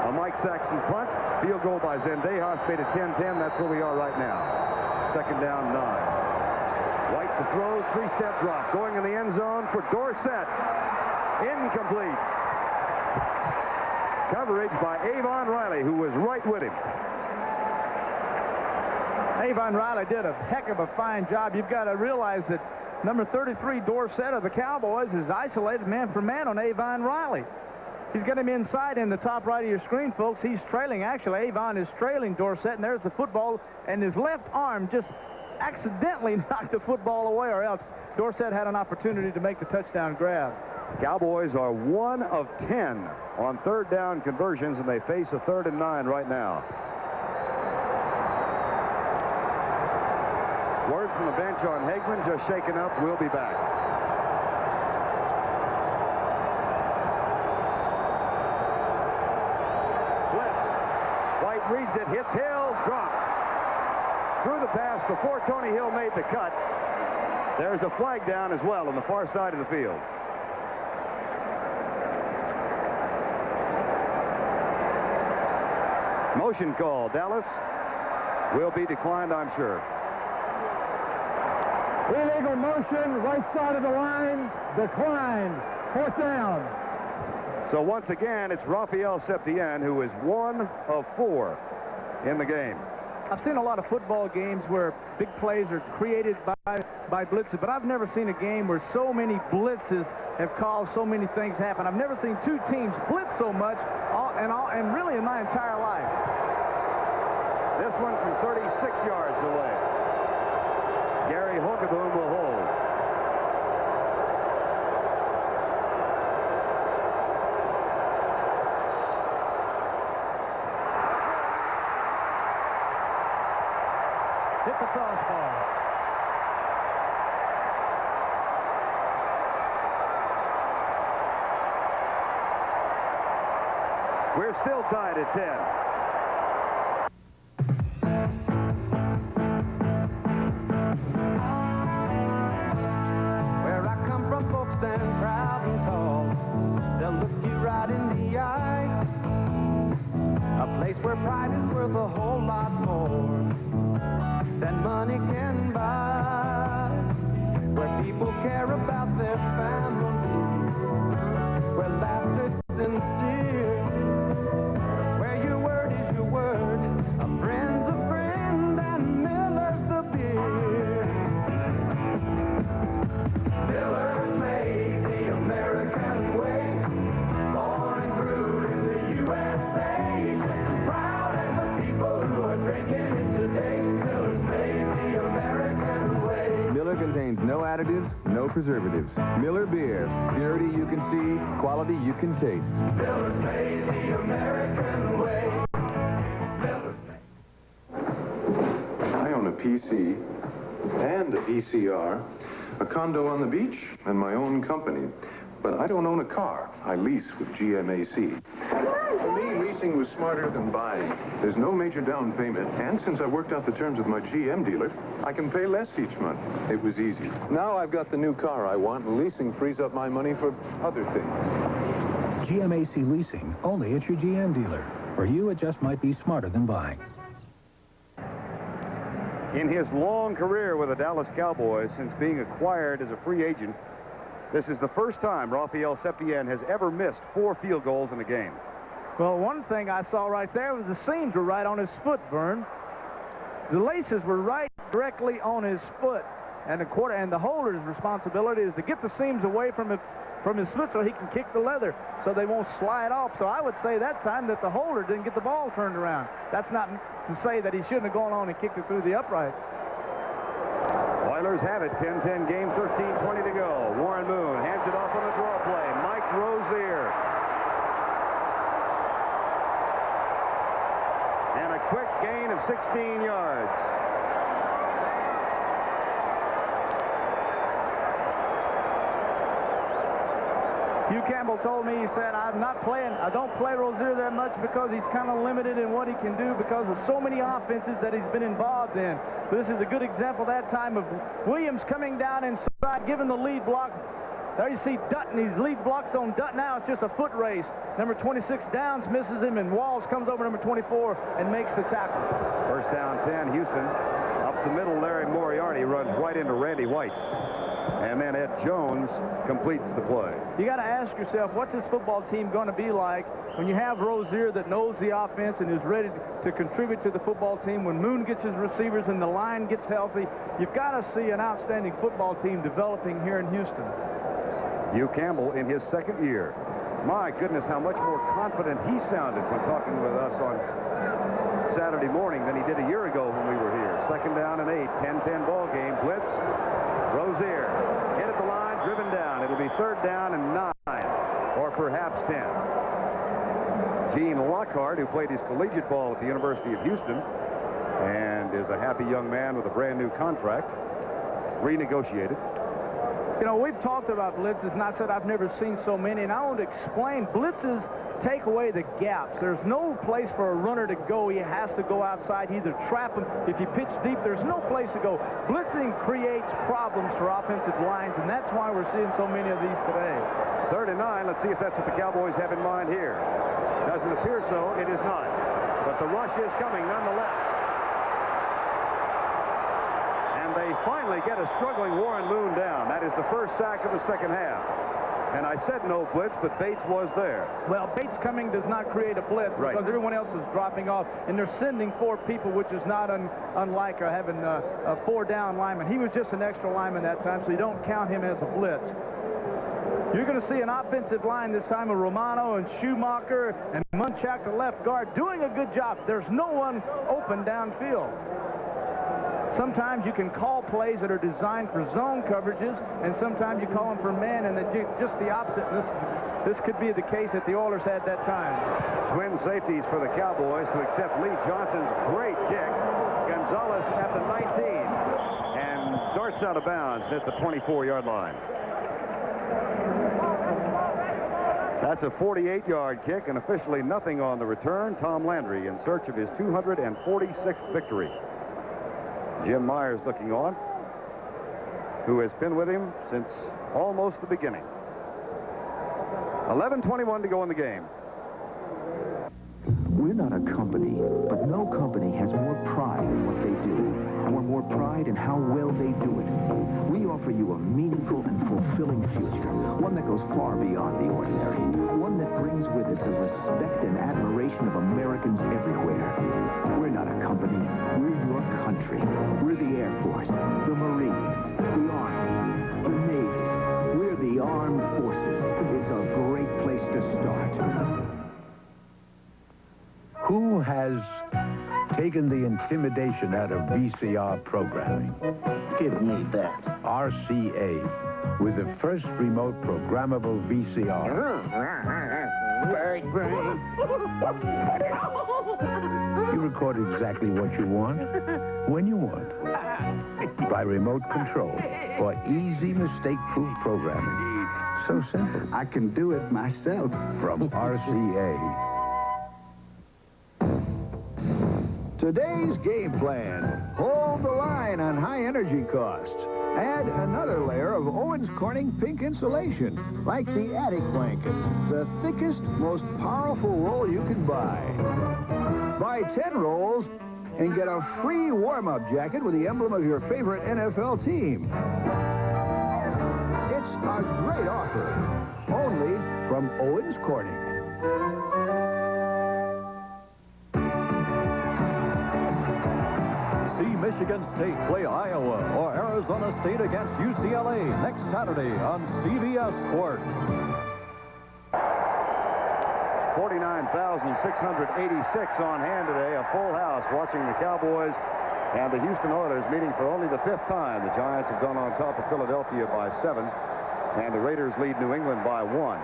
a Mike Saxon punt. Field goal by Zendejas made it 10-10. That's where we are right now. 2nd down, 9. White to throw, 3-step drop. Going in the end zone for Dorsett. Incomplete. Coverage by Avon Riley, who was right with him. Avon Riley did a heck of a fine job. You've got to realize that number 33, Dorsett of the Cowboys, is isolated man for man on Avon Riley. He's got him inside in the top right of your screen, folks. He's trailing. Actually, Avon is trailing Dorsett, and there's the football, and his left arm just accidentally knocked the football away, or else Dorsett had an opportunity to make the touchdown grab. Cowboys are 1 of 10 on third down conversions, and they face a 3rd and 9 right now. Word from the bench on Hagman, just shaken up. We'll be back. Blitz. White reads it, hits Hill, dropped. Threw the pass before Tony Hill made the cut. There's a flag down as well on the far side of the field. Motion call. Dallas will be declined, I'm sure. Illegal motion, right side of the line, declined. 4th down. So once again, it's Raphael Septien, who is 1 of 4 in the game. I've seen a lot of football games where big plays are created by blitzes, but I've never seen a game where so many blitzes have caused so many things happen. I've never seen two teams blitz so much and really in my entire life. This one from 36 yards away. Gary Hogaboom will hold. Hit the crossbar. We're still tied at 10. Where I come from, folks stand proud and tall. They'll look you right in the eye. A place where pride is worth a whole lot more than money can buy. Where people care about their family. Where laughter's sincere. Where your word is your word. A friend's a friend and Miller's the beer. Miller's made the American way. Born and brewed in the USA. Proud as the people who are drinking it today. Miller's made the American way. Miller contains no additives, no preservatives. Miller Beer. Purity you can see, quality you can taste. Miller's made the American way. Miller's I own a PC and a VCR, a condo on the beach, and my own company. But I don't own a car. I lease with GMAC. For me, leasing was smarter than buying. There's no major down payment, and since I worked out the terms with my GM dealer, I can pay less each month. It was easy. Now I've got the new car I want, and leasing frees up my money for other things. GMAC Leasing, only at your GM dealer. For you, it just might be smarter than buying. In his long career with the Dallas Cowboys, since being acquired as a free agent, this is the first time Raphael Septien has ever missed 4 field goals in a game. Well, one thing I saw right there was the seams were right on his foot, Vern. The laces were right directly on his foot. And the holder's responsibility is to get the seams away from his foot so he can kick the leather so they won't slide off. So I would say that time that the holder didn't get the ball turned around. That's not to say that he shouldn't have gone on and kicked it through the uprights. Oilers have it, 10-10 game, 13:20 to go. Warren Moon hands it off on a draw play. Mike Rozier. And a quick gain of 16 yards. Hugh Campbell told me, he said, I don't play Rozier that much because he's kind of limited in what he can do because of so many offenses that he's been involved in. But this is a good example that time of Williams coming down inside, giving the lead block. There you see Dutton. He's lead blocks on Dutton. Now it's just a foot race. Number 26 Downs misses him, and Walls comes over number 24 and makes the tackle. First down 10, Houston. Up the middle, Larry Moriarty runs right into Randy White. And then Ed Jones completes the play. You got to ask yourself, what's this football team going to be like when you have Rozier that knows the offense and is ready to contribute to the football team? When Moon gets his receivers and the line gets healthy, you've got to see an outstanding football team developing here in Houston. Hugh Campbell in his second year. My goodness, how much more confident he sounded when talking with us on Saturday morning than he did a year ago when we were here. Second down and 8, 10-10 ball game. Blitz. Rozier hit at the line, driven down. It'll be third down and 9, or perhaps 10. Gene Lockhart, who played his collegiate ball at the University of Houston and is a happy young man with a brand new contract, renegotiated. You know, we've talked about blitzes, and I said I've never seen so many, and I want to explain. Blitzes take away the gaps. There's no place for a runner to go. He has to go outside, either trap him. If you pitch deep, there's no place to go. Blitzing creates problems for offensive lines, and that's why we're seeing so many of these today. 3rd and 9. Let's see if that's what the Cowboys have in mind here. Doesn't appear so. It is not. But the rush is coming nonetheless. And they finally get a struggling Warren Moon down. That is the first sack of the second half. And I said no blitz, but Bates was there. Well, Bates coming does not create a blitz because everyone else is dropping off, and they're sending 4 people, which is not unlike having a 4-down lineman. He was just an extra lineman that time, so you don't count him as a blitz. You're going to see an offensive line this time of Romano and Schumacher and Munchak, the left guard, doing a good job. There's no one open downfield. Sometimes you can call plays that are designed for zone coverages, and sometimes you call them for man, and just the opposite. This could be the case that the Oilers had that time. Twin safeties for the Cowboys to accept Lee Johnson's great kick. Gonzalez at the 19 and darts out of bounds at the 24-yard line. That's a 48-yard kick, and officially nothing on the return. Tom Landry in search of his 246th victory. Jim Myers looking on, who has been with him since almost the beginning. 11:21 to go in the game. We're not a company, but no company has more pride in what they do, and we're more pride in how well they do it. We offer you a meaningful and fulfilling future, one that goes far beyond the ordinary, one that brings with it the respect and admiration of Americans everywhere. We're not a company, we're your country. We're the Air Force, the Marines, the Army, the Navy. We're the Armed Forces. It's a great place to start. Who has taken the intimidation out of VCR programming? Give me that. RCA, with the first remote programmable VCR. You record exactly what you want, when you want, by remote control, for easy mistake-proof programming. So simple. I can do it myself. From RCA. Today's game plan. Hold the line on high energy costs. Add another layer of Owens Corning pink insulation, like the attic blanket, the thickest, most powerful roll you can buy. Buy 10 rolls and get a free warm-up jacket with the emblem of your favorite NFL team. It's a great offer, only from Owens Corning. Michigan State play Iowa or Arizona State against UCLA next Saturday on CBS Sports. 49,686 on hand today, a full house watching the Cowboys and the Houston Oilers meeting for only the 5th time. The Giants have gone on top of Philadelphia by 7, and the Raiders lead New England by 1.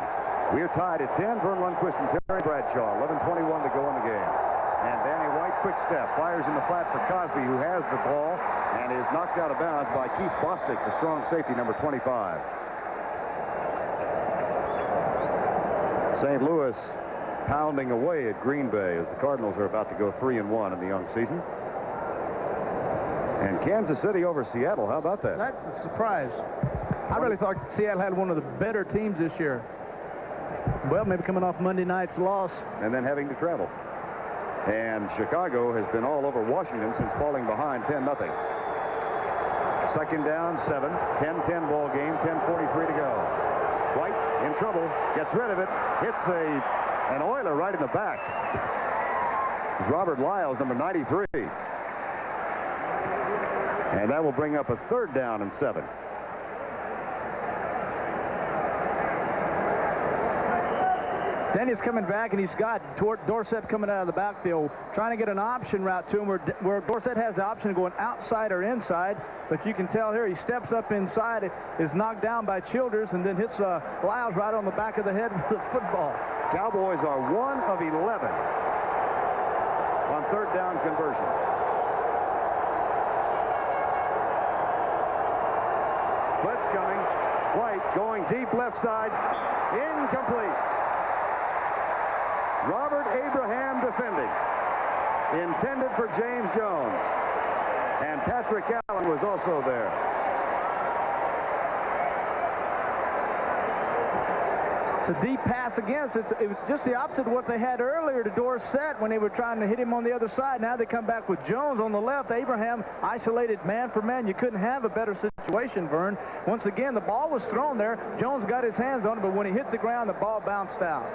We're tied at 10. Vern Lundquist and Terry Bradshaw. 11:21 to go in the game. And Danny White, quick step, fires in the flat for Cosby, who has the ball and is knocked out of bounds by Keith Bostic, the strong safety, number 25. St. Louis pounding away at Green Bay as the Cardinals are about to go 3-1 in the young season. And Kansas City over Seattle. How about that? That's a surprise. I really thought Seattle had one of the better teams this year. Well, maybe coming off Monday night's loss. And then having to travel. And Chicago has been all over Washington since falling behind 10-0. Second down, 7. 10-10 ball game, 10:43 to go. White in trouble, gets rid of it, hits an Oiler right in the back. It's Robert Lyles, number 93. And that will bring up a 3rd down and 7. Danny's coming back, and he's got Dorsett coming out of the backfield, trying to get an option route to him where Dorsett has the option of going outside or inside. But you can tell here he steps up inside, is knocked down by Childers, and then hits Lyles right on the back of the head with the football. Cowboys are 1 of 11 on 3rd down conversions. Blitz coming. White going deep left side. Incomplete. Robert Abraham defending. Intended for James Jones. And Patrick Allen was also there. It's a deep pass again. It was just the opposite of what they had earlier to Dorsett when they were trying to hit him on the other side. Now they come back with Jones on the left. Abraham isolated man for man. You couldn't have a better situation, Vern. Once again, the ball was thrown there. Jones got his hands on it, but when he hit the ground, the ball bounced out.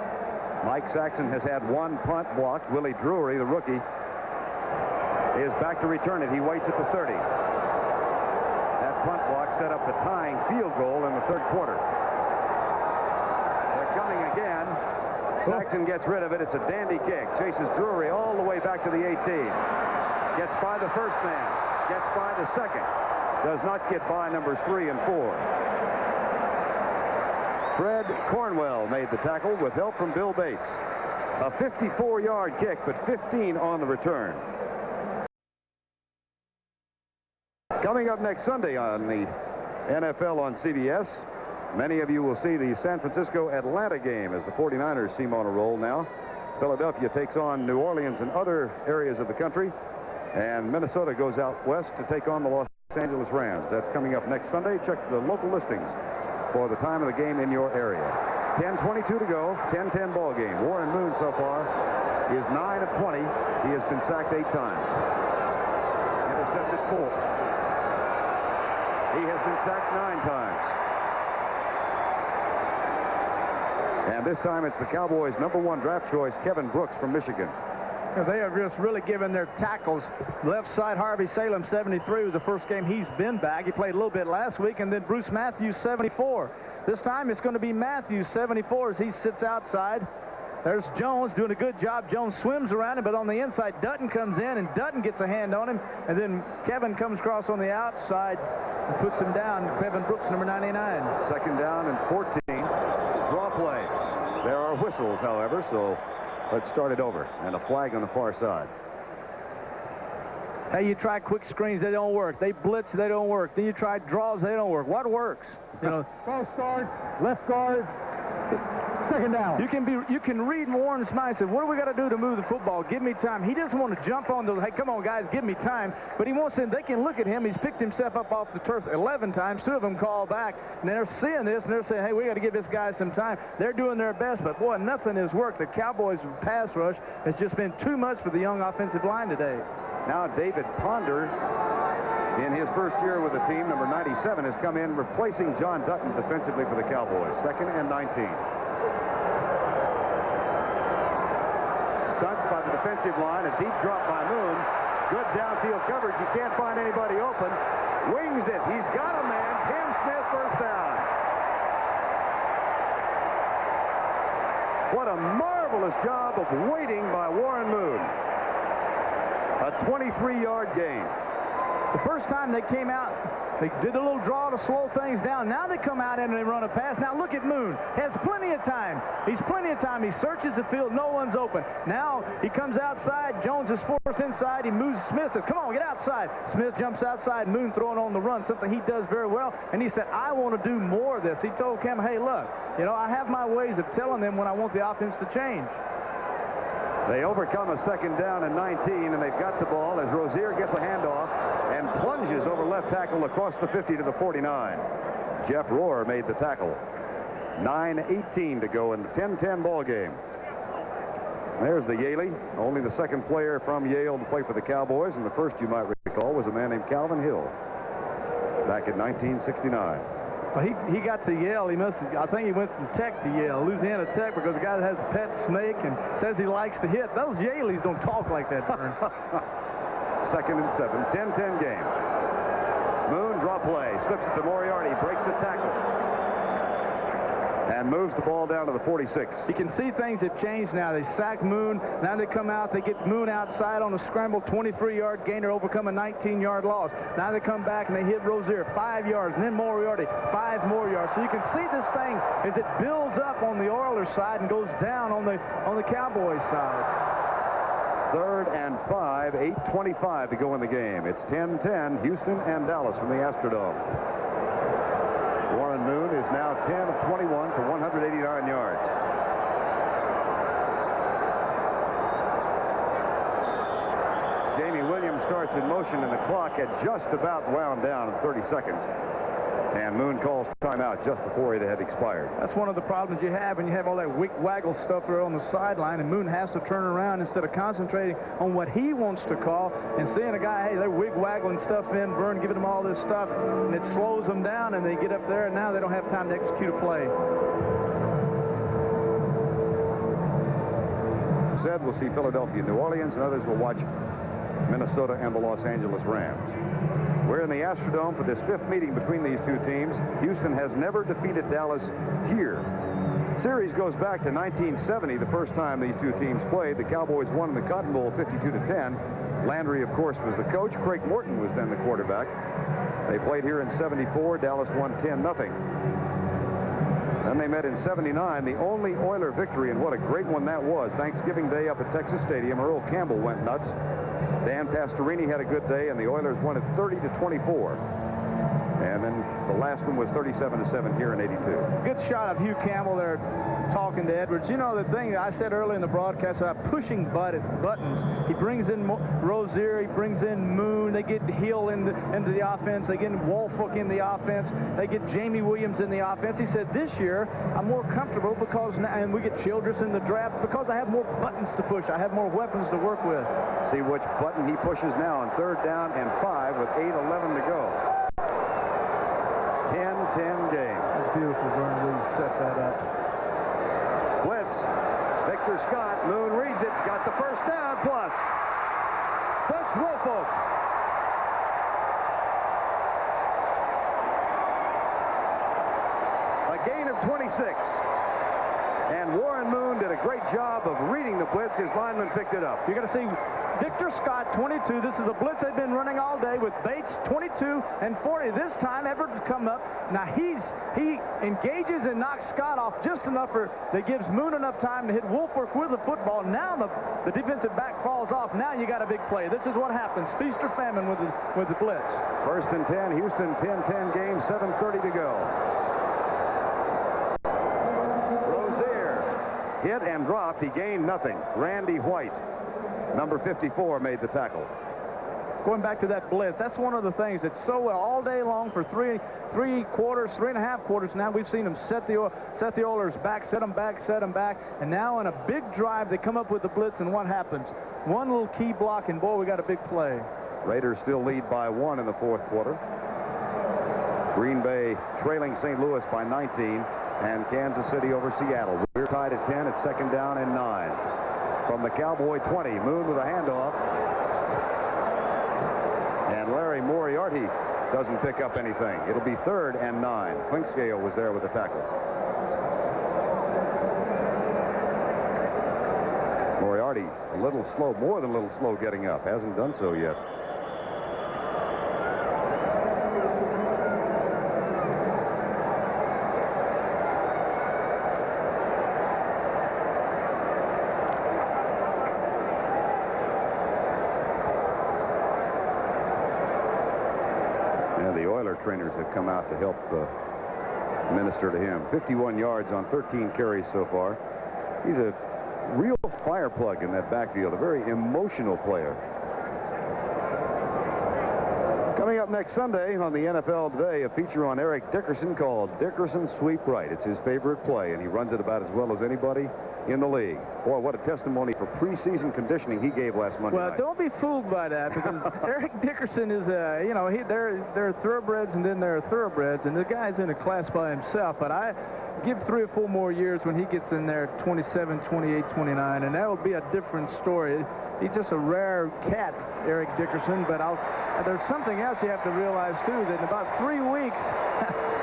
Mike Saxon has had 1 punt blocked. Willie Drury, the rookie, is back to return it. He waits at the 30. That punt block set up the tying field goal in the 3rd quarter. They're coming again. Saxon gets rid of it. It's a dandy kick. Chases Drury all the way back to the 18. Gets by the first man. Gets by the second. Does not get by numbers 3 and 4. Fred Cornwell made the tackle with help from Bill Bates. A 54-yard kick, but 15 on the return. Coming up next Sunday on the NFL on CBS, many of you will see the San Francisco-Atlanta game as the 49ers seem on a roll now. Philadelphia takes on New Orleans and other areas of the country, and Minnesota goes out west to take on the Los Angeles Rams. That's coming up next Sunday. Check the local listings for the time of the game in your area. 10:22 to go, 10-10 ball game. Warren Moon so far is 9 of 20. He has been sacked 8 times. Intercepted 4. He has been sacked 9 times. And this time it's the Cowboys' #1 draft choice, Kevin Brooks from Michigan. They are just really giving their tackles. Left side, Harvey Salem, 73, was the first game he's been back. He played a little bit last week. And then Bruce Matthews, 74. This time it's going to be Matthews, 74, as he sits outside. There's Jones doing a good job. Jones swims around him, but on the inside, Dutton comes in, and Dutton gets a hand on him. And then Kevin comes across on the outside and puts him down. Kevin Brooks, number 99. 2nd down and 14. Draw play. There are whistles, however, so let's start it over. And a flag on the far side. Hey, you try quick screens, they don't work. They blitz, they don't work. Then you try draws, they don't work. What works? You know, cross guard, left guard, 2nd down. You can read Warren's mind. Said, what do we got to do to move the football? Give me time. He doesn't want to jump on those. Hey, come on, guys, give me time. But he wants them. They can look at him. He's picked himself up off the turf 11 times. 2 of them call back, and they're seeing this, and they're saying, hey, we got to give this guy some time. They're doing their best, but boy, nothing has worked. The Cowboys' pass rush has just been too much for the young offensive line today. Now David Ponder, in his first year with the team, number 97, has come in replacing John Dutton defensively for the Cowboys. 2nd and 19. Stunts by the defensive line. A deep drop by Moon. Good downfield coverage. He can't find anybody open. Wings it. He's got a man. Tim Smith, first down. What a marvelous job of waiting by Warren Moon. A 23-yard gain. The first time they came out, they did a little draw to slow things down. Now they come out and they run a pass. Now look at Moon. Has plenty of time. He's plenty of time. He searches the field. No one's open. Now he comes outside. Jones is forced inside. He moves. Smith says, come on, get outside. Smith jumps outside. Moon throwing on the run, something he does very well. And he said, I want to do more of this. He told Cam, hey, look, you know, I have my ways of telling them when I want the offense to change. They overcome a 2nd down and 19, and they've got the ball as Rozier gets a handoff and plunges over left tackle across the 50 to the 49. Jeff Rohr made the tackle. 9:18 to go in the 10-10 ball game. There's the Yaley, only the 2nd player from Yale to play for the Cowboys, and the first, you might recall, was a man named Calvin Hill. back in 1969. Well, he got to Yale. I think he went from Tech to Yale, Louisiana Tech, because the guy that has a pet snake and says he likes to hit. Those Yaleys don't talk like that, Vern. 2nd and 7, 10-10 game. Moon, draw play, slips it to Moriarty, breaks the tackle, and moves the ball down to the 46. You can see things have changed now. They sack Moon. Now they come out. They get Moon outside on a scramble, 23-yard gainer, overcome a 19-yard loss. Now they come back and they hit Rozier 5 yards, and then Moriarty 5 more yards. So you can see this thing as it builds up on the Oilers side and goes down on the Cowboys side. 3rd and 5, 8:25 to go in the game. It's 10-10, Houston and Dallas from the Astrodome. Warren Moon is now 10 of 21 for 189 yards. Jamie Williams starts in motion, and the clock had just about wound down in 30 seconds. And Moon calls timeout just before it had expired. That's one of the problems you have when you have all that wiggle stuff there on the sideline, and Moon has to turn around instead of concentrating on what he wants to call and seeing a guy, hey, they're wig-waggling stuff in, Vern, giving them all this stuff, and it slows them down, and they get up there, and now they don't have time to execute a play. Said we'll see Philadelphia, New Orleans, and others will watch Minnesota and the Los Angeles Rams. We're in the Astrodome for this 5th meeting between these two teams. Houston has never defeated Dallas here. Series goes back to 1970, the first time these two teams played. The Cowboys won in the Cotton Bowl 52-10. Landry, of course, was the coach. Craig Morton was then the quarterback. They played here in 74. Dallas won 10-0. Then they met in 79, the only Oiler victory, and what a great one that was. Thanksgiving Day up at Texas Stadium. Earl Campbell went nuts. Dan Pastorini had a good day, and the Oilers won it 30-24. And then the last one was 37-7 here in 82. Good shot of Hugh Campbell there talking to Edwards. You know, the thing I said earlier in the broadcast about pushing buttons. He brings in Rozier. He brings in Moon. They get Hill into the offense. They get Wolfolk in the offense. They get Jamie Williams in the offense. He said, this year, I'm more comfortable because, and we get Childress in the draft, because I have more buttons to push. I have more weapons to work with. See which button he pushes now on 3rd down and 5 with 8:11 to go. 10-10 game. That's beautiful, Vern. We set that up. Blitz. Victor Scott. Moon reads it. Got the first down plus. Blitz Wolfolk. A gain of 26. And Warren Moon did a great job of reading the blitz. His lineman picked it up. You're going to see Victor Scott, 22. This is a blitz they've been running all day with Bates, 22 and 40. This time, Edwards come up. Now, he engages and knocks Scott off just enough that gives Moon enough time to hit Wolfolk with the football. Now the defensive back falls off. Now you got a big play. This is what happens. Feast or famine with the blitz. 1st and 10. Houston, 10-10 game, 7:30 to go. Hit and dropped. He gained nothing. Randy White, number 54, made the tackle. Going back to that blitz, that's one of the things that's so well all day long for three quarters, 3.5 quarters. Now we've seen them set the Oilers back, set them back, and now in a big drive they come up with the blitz, and what happens? One little key block, and boy, we got a big play. Raiders still lead by 1 in the 4th quarter. Green Bay trailing St. Louis by 19. And Kansas City over Seattle. We're tied at 10 at 2nd down and 9. From the Cowboy 20, Moon with a handoff. And Larry Moriarty doesn't pick up anything. It'll be 3rd and 9. Clinkscale was there with the tackle. Moriarty a little slow, more than a little slow getting up. Hasn't done so yet. Trainers have come out to help minister to him. 51 yards on 13 carries so far. He's a real fire plug in that backfield, a very emotional player. Coming up next Sunday on the NFL Today, a feature on Eric Dickerson called Dickerson Sweep Right. It's his favorite play, and he runs it about as well as anybody. in the league. Boy, what a testimony for preseason conditioning he gave last Monday night. Well, don't be fooled by that, because Eric Dickerson is, they're thoroughbreds, and then they're thoroughbreds, and the guy's in a class by himself. But I give 3 or 4 more years when he gets in there 27, 28, 29, and that will be a different story. He's just a rare cat, Eric Dickerson, but there's something else you have to realize, too, that in about 3 weeks,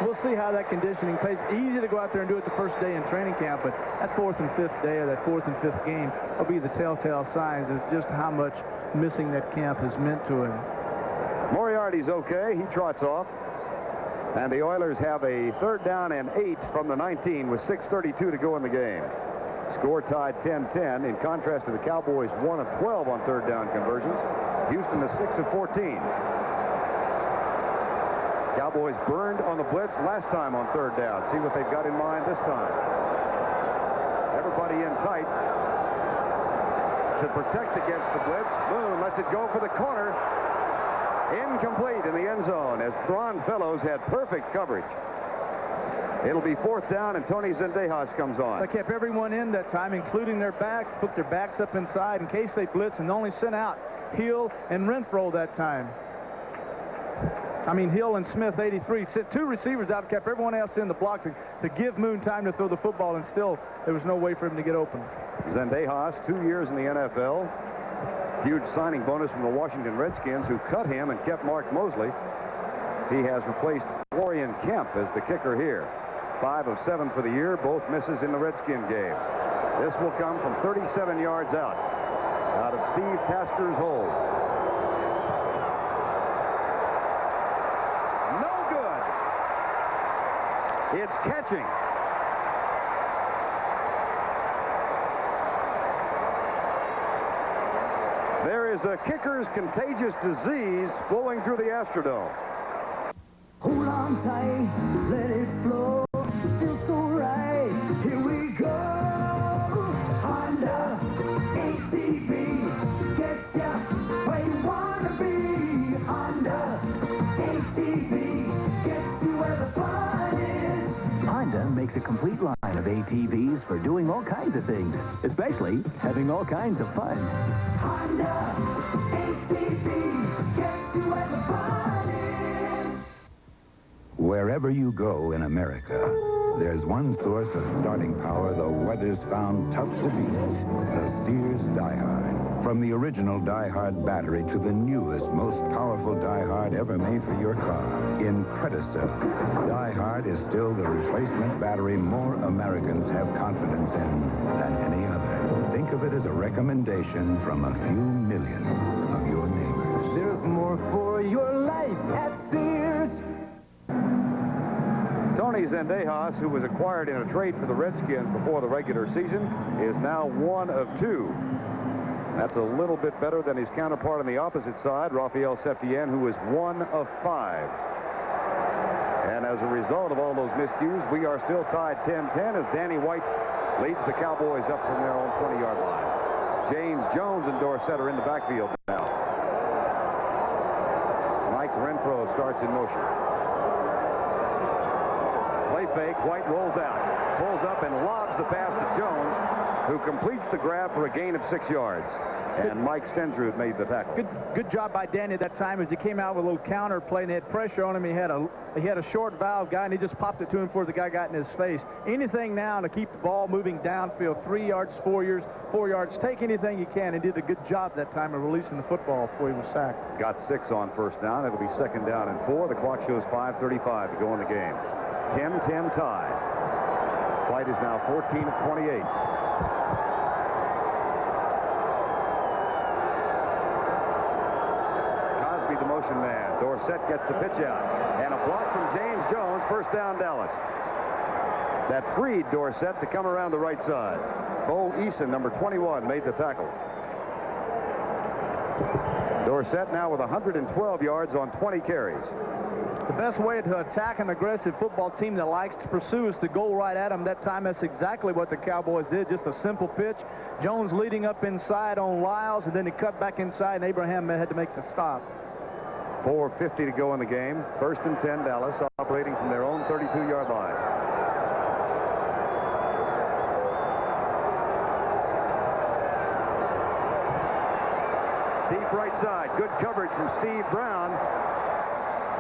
we'll see how that conditioning pays. Easy to go out there and do it the first day in training camp, but that 4th and 5th day or that 4th and 5th game will be the telltale signs of just how much missing that camp has meant to him. Moriarty's okay. He trots off. And the Oilers have a 3rd down and 8 from the 19 with 6:32 to go in the game. Score tied 10-10. In contrast to the Cowboys, 1 of 12 on 3rd down conversions. Houston is 6 of 14. Cowboys burned on the blitz last time on 3rd down. See what they've got in mind this time. Everybody in tight to protect against the blitz. Boone lets it go for the corner. Incomplete in the end zone as Ron Fellows had perfect coverage. It'll be 4th down, and Tony Zendejas comes on. They kept everyone in that time, including their backs, put their backs up inside in case they blitz, and only sent out Hill and Renfro that time. I mean, Hill and Smith, 83. Sent 2 receivers out, kept everyone else in the block to give Moon time to throw the football, and still there was no way for him to get open. Zendejas, 2 years in the NFL. Huge signing bonus from the Washington Redskins, who cut him and kept Mark Mosley. He has replaced Florian Kemp as the kicker here. 5 of 7 for the year, both misses in the Redskin game. This will come from 37 yards out of Steve Tasker's hold. No good. It's catching. There is a kicker's contagious disease flowing through the Astrodome. Hold on tight, let it flow. Feels so right. Here we go. Honda ATV gets ya where you wanna be. Honda ATV gets you where the fun is. Honda makes a complete line of ATVs for doing all kinds of things, especially having all kinds of fun. Honda ATV gets you where the fun is. Wherever you go in America, there's one source of starting power the weather's found tough to beat. The Sears Die-Hard. From the original Die-Hard battery to the newest, most powerful Die-Hard ever made for your car. In Credisil, Die-Hard is still the replacement battery more Americans have confidence in than any other. Think of it as a recommendation from a few million of your neighbors. There's more for your life at Sears. Tony Zendejas, who was acquired in a trade for the Redskins before the regular season, is now 1 of 2. That's a little bit better than his counterpart on the opposite side, Rafael Septien, who is 1 of 5. And as a result of all those miscues, we are still tied 10-10 as Danny White leads the Cowboys up from their own 20-yard line. James Jones and Dorsett are in the backfield now. Mike Renfro starts in motion. Play fake, White rolls out, pulls up and lobs the pass to Jones, who completes the grab for a gain of 6 yards. And Mike Stensrud made the tackle. Good job by Danny that time as he came out with a little counter play and they had pressure on him. He had a short valve guy and he just popped it to him before the guy got in his face. Anything now to keep the ball moving downfield, 3 yards, 4 yards. Take anything you can, and did a good job that time of releasing the football before he was sacked. Got 6 on 1st down. It'll be 2nd down and 4. The clock shows 5:35 to go in the game. 10-10 tie. White is now 14 of 28. The motion man. Dorsett gets the pitch out. And a block from James Jones. 1st down, Dallas. That freed Dorsett to come around the right side. Bo Eason, number 21, made the tackle. Dorsett now with 112 yards on 20 carries. The best way to attack an aggressive football team that likes to pursue is to go right at them. That time, that's exactly what the Cowboys did. Just a simple pitch. Jones leading up inside on Lyles, and then he cut back inside, and Abraham had to make the stop. 4:50 to go in the game. 1st and 10, Dallas, operating from their own 32-yard line. Deep right side. Good coverage from Steve Brown.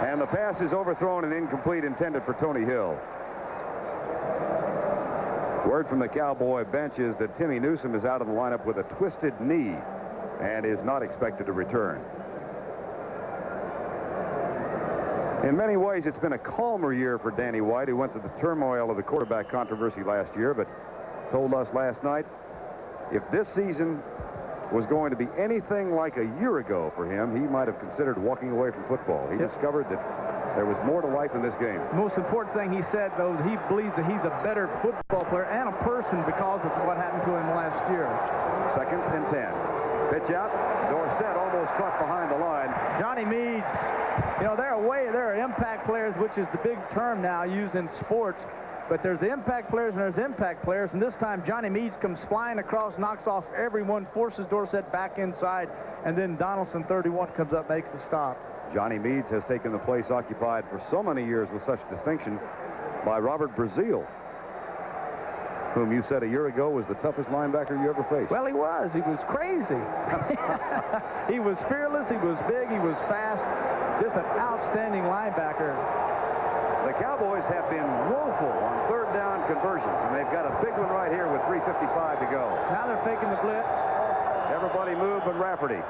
And the pass is overthrown and incomplete, intended for Tony Hill. Word from the Cowboy bench is that Timmy Newsome is out of the lineup with a twisted knee and is not expected to return. In many ways, it's been a calmer year for Danny White, who went through the turmoil of the quarterback controversy last year, but told us last night if this season was going to be anything like a year ago for him, he might have considered walking away from football. He discovered that there was more to life in this game. The most important thing he said, though, he believes that he's a better football player and a person because of what happened to him last year. 2nd and 10. Pitch out. Dorsett almost caught behind the line. Johnny Meads, you know, there are impact players, which is the big term now used in sports. But there's impact players and there's impact players. And this time, Johnny Meads comes flying across, knocks off everyone, forces Dorsett back inside. And then Donaldson, 31, comes up, makes the stop. Johnny Meads has taken the place occupied for so many years with such distinction by Robert Brazile, whom you said a year ago was the toughest linebacker you ever faced. Well, he was. He was crazy. He was fearless. He was big. He was fast. Just an outstanding linebacker. The Cowboys have been woeful on 3rd down conversions, and they've got a big one right here with 3:55 to go. Now they're faking the blitz. Everybody move but Rafferty.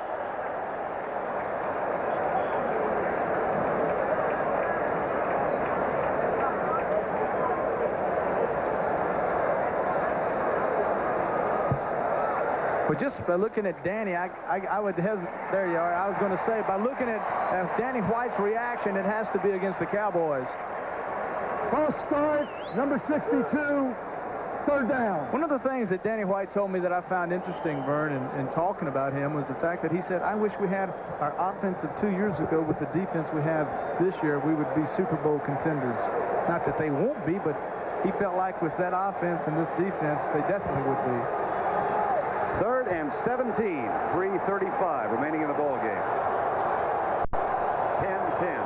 But just by looking at Danny, I would hesitate. There you are. I was going to say, by looking at Danny White's reaction, it has to be against the Cowboys. False start, number 62, 3rd down. One of the things that Danny White told me that I found interesting, Vern, in talking about him was the fact that he said, I wish we had our offense of 2 years ago with the defense we have this year, we would be Super Bowl contenders. Not that they won't be, but he felt like with that offense and this defense, they definitely would be. 3rd and 17, 3:35 remaining in the ball game. 10-10.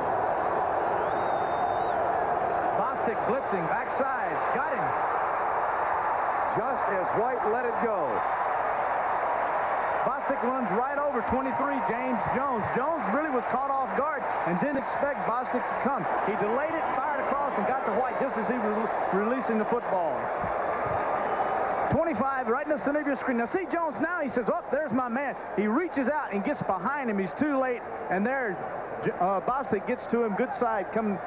Bostic blitzing, backside, got him. Just as White let it go. Bostic runs right over 23, James Jones. Jones really was caught off guard and didn't expect Bostic to come. He delayed it, fired across, and got to White just as he was releasing the football. 25 right in the center of your screen. Now see Jones now. He says, oh, there's my man. He reaches out and gets behind him. He's too late. And there, Bostic gets to him. Good side.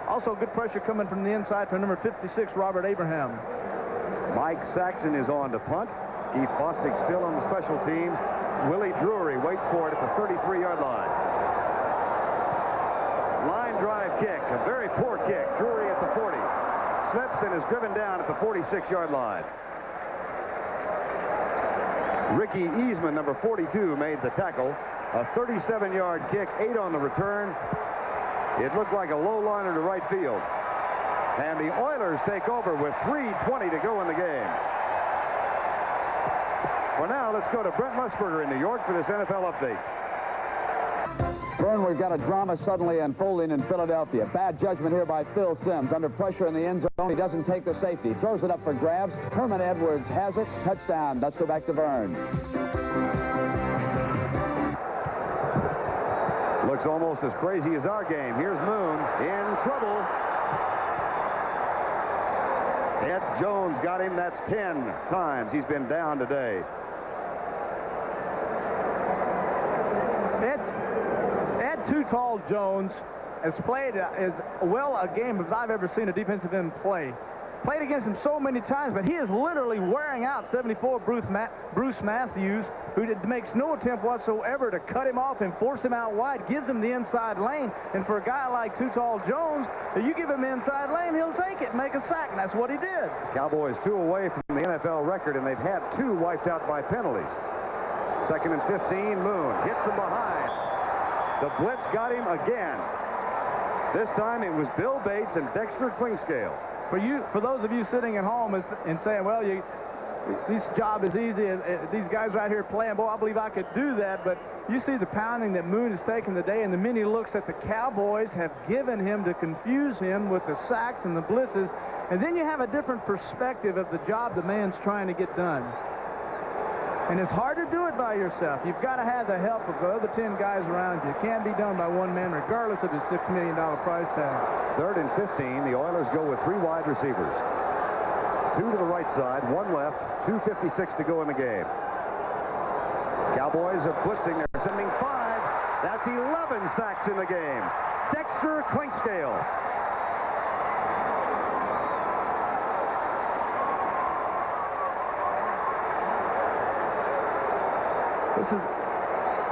Also good pressure coming from the inside for number 56, Robert Abraham. Mike Saxon is on to punt. Keith Bostic still on the special teams. Willie Drury waits for it at the 33-yard line. Line drive kick. A very poor kick. Drury at the 40. Slips and is driven down at the 46-yard line. Ricky Easman, number 42, made the tackle. A 37-yard kick, 8 on the return. It looked like a low liner to right field. And the Oilers take over with 3:20 to go in the game. For now, let's go to Brent Musburger in New York for this NFL update. Vern, we've got a drama suddenly unfolding in Philadelphia. Bad judgment here by Phil Simms. Under pressure in the end zone, he doesn't take the safety. Throws it up for grabs. Herman Edwards has it. Touchdown. Let's go back to Vern. Looks almost as crazy as our game. Here's Moon in trouble. Ed Jones got him. That's 10 times he's been down today. Too Tall Jones has played as well a game as I've ever seen a defensive end play. Played against him so many times, but he is literally wearing out 74 Bruce Matthews, who makes no attempt whatsoever to cut him off and force him out wide, gives him the inside lane. And for a guy like Too Tall Jones, if you give him the inside lane, he'll take it and make a sack, and that's what he did. Cowboys 2 away from the NFL record, and they've had 2 wiped out by penalties. 2nd and 15, Moon hit from behind. The blitz got him again. This time it was Bill Bates and Dexter Klingscale. For those of you sitting at home and saying, well, this job is easy, these guys right here playing, boy, I believe I could do that, but you see the pounding that Moon has taken today and the many looks that the Cowboys have given him to confuse him with the sacks and the blitzes, and then you have a different perspective of the job the man's trying to get done. And it's hard to do it by yourself. You've got to have the help of the other 10 guys around you. It can't be done by one man, regardless of his $6 million price tag. 3rd and 15. The Oilers go with 3 wide receivers. 2 to the right side, 1 left, 2:56 to go in the game. Cowboys are blitzing. They're sending 5. That's 11 sacks in the game. Dexter Clinkscale.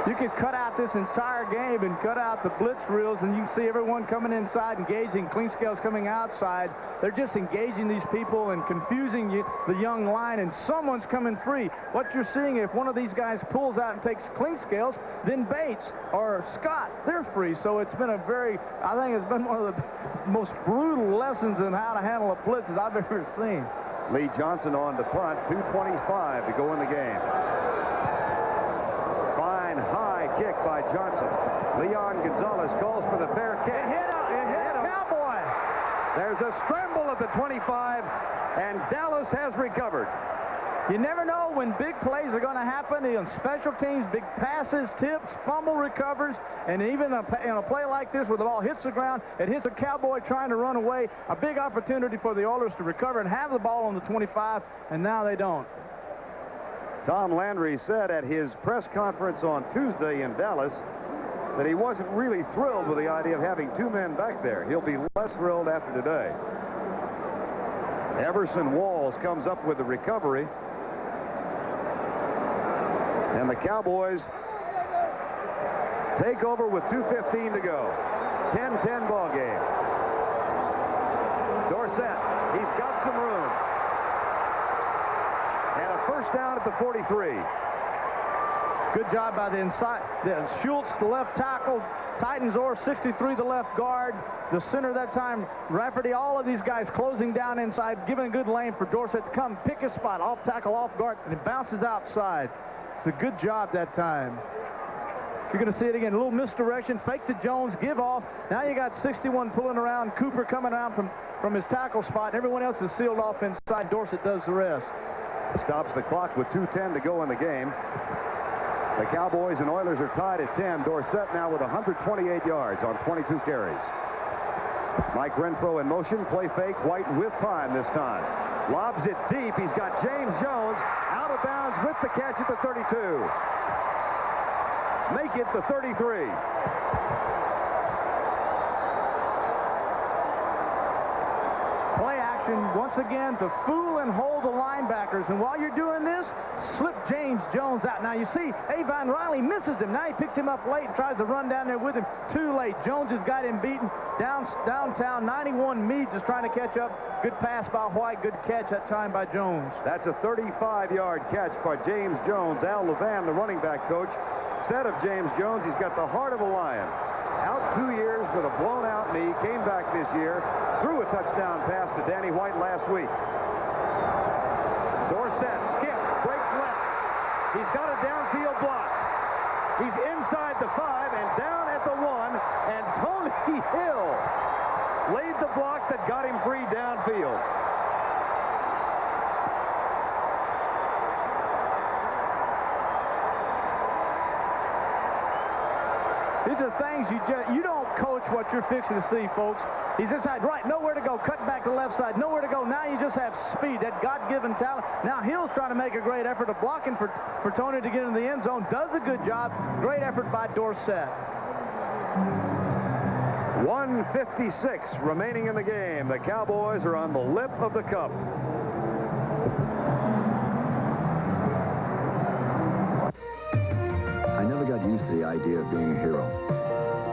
You could cut out this entire game and cut out the blitz reels, and you can see everyone coming inside, engaging. Clinkscale's coming outside. They're just engaging these people and confusing the young line, and someone's coming free. What you're seeing, if one of these guys pulls out and takes Clinkscale's, then Bates or Scott, they're free. So it's been I think it's been one of the most brutal lessons in how to handle a blitz as I've ever seen. Lee Johnson on to punt, 2:25 to go in the game. High kick by Johnson. Leon Gonzalez calls for the fair kick. It hit a Cowboy. There's a scramble at the 25, and Dallas has recovered. You never know when big plays are going to happen on special teams, big passes, tips, fumble recovers, and even in a play like this where the ball hits the ground, it hits a Cowboy trying to run away. A big opportunity for the Oilers to recover and have the ball on the 25, and now they don't. Tom Landry said at his press conference on Tuesday in Dallas that he wasn't really thrilled with the idea of having 2 men back there. He'll be less thrilled after today. Everson Walls comes up with the recovery. And the Cowboys take over with 2:15 to go. 10-10 ball game. Dorsett, he's got some room. And a first down at the 43. Good job by the inside. Schultz, the left tackle. Titans or 63, the left guard. The center that time, Rafferty. All of these guys closing down inside, giving a good lane for Dorsett to come pick his spot. Off tackle, off guard, and it bounces outside. It's a good job that time. You're going to see it again. A little misdirection. Fake to Jones. Give off. Now you got 61 pulling around. Cooper coming around from his tackle spot. And everyone else is sealed off inside. Dorsett does the rest. Stops the clock with 2:10 to go in the game. The Cowboys and Oilers are tied at 10. Dorsett now with 128 yards on 22 carries. Mike Renfro in motion. Play fake. White with time this time. Lobs it deep. He's got James Jones out of bounds with the catch at the 32. Make it the 33. Play action once again to fool and hold the linebackers. And while you're doing this, slip James Jones out. Now you see Avon Riley misses him. Now he picks him up late and tries to run down there with him. Too late. Jones has got him beaten. Downtown, 91 Meads is trying to catch up. Good pass by White. Good catch that time by Jones. That's a 35-yard catch by James Jones. Al Levan, the running back coach, said of James Jones, he's got the heart of a lion. Out 2 years with a blown-out knee. Came back this year. Threw a touchdown pass to Danny White last week. Dorsett skips, breaks left. He's got a downfield block. He's inside the 5 and down at the 1. And Tony Hill laid the block that got him free downfield. These are things you don't coach what you're fixing to see, folks. He's inside, right, nowhere to go. Cutting back to the left side, nowhere to go. Now you just have speed, that God-given talent. Now Hill's trying to make a great effort of blocking for Tony to get into the end zone. Does a good job. Great effort by Dorsett. 1:56 remaining in the game. The Cowboys are on the lip of the cup. I never got used to the idea of being a hero.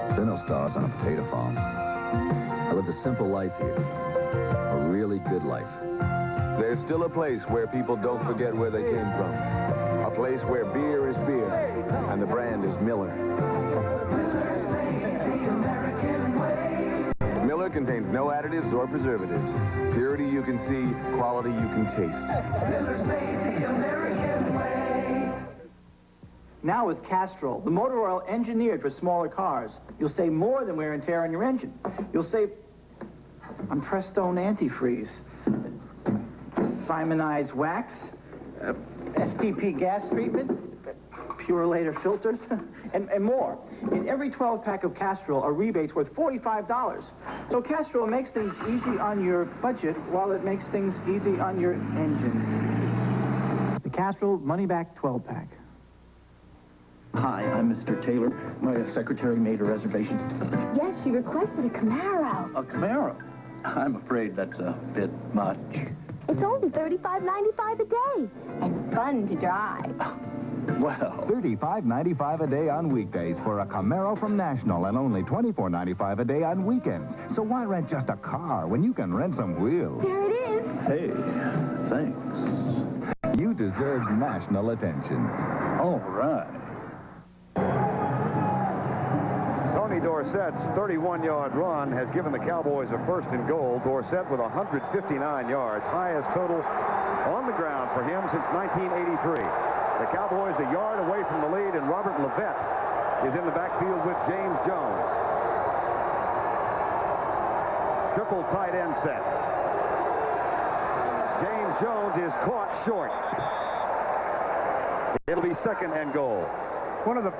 There are no stars on a potato farm. I lived a simple life here. A really good life. There's still a place where people don't forget where they came from. A place where beer is beer, and the brand is Miller. Miller contains no additives or preservatives. Purity you can see, quality you can taste. Miller's made the American way. Now with Castrol, the motor oil engineered for smaller cars, you'll save more than wear and tear on your engine. You'll save on Prestone antifreeze, Simonized wax, STP gas treatment, Purolator filters, and more. In every 12-pack of Castrol are rebates worth $45. So Castrol makes things easy on your budget while it makes things easy on your engine. The Castrol money-back 12-pack. Hi, I'm Mr. Taylor. My secretary made a reservation. Yes, she requested a Camaro. A Camaro? I'm afraid that's a bit much. It's only $35.95 a day and fun to drive. Well, $35.95 a day on weekdays for a Camaro from National and only $24.95 a day on weekends. So why rent just a car when you can rent some wheels? There it is. Hey, thanks. You deserve national attention. All right. Tony Dorsett's 31-yard run has given the Cowboys a first and goal. Dorsett with 159 yards, highest total on the ground for him since 1983. The Cowboys a yard away from the lead, and Robert Levette is in the backfield with James Jones. Triple tight end set. James Jones is caught short. It'll be second and goal. One of the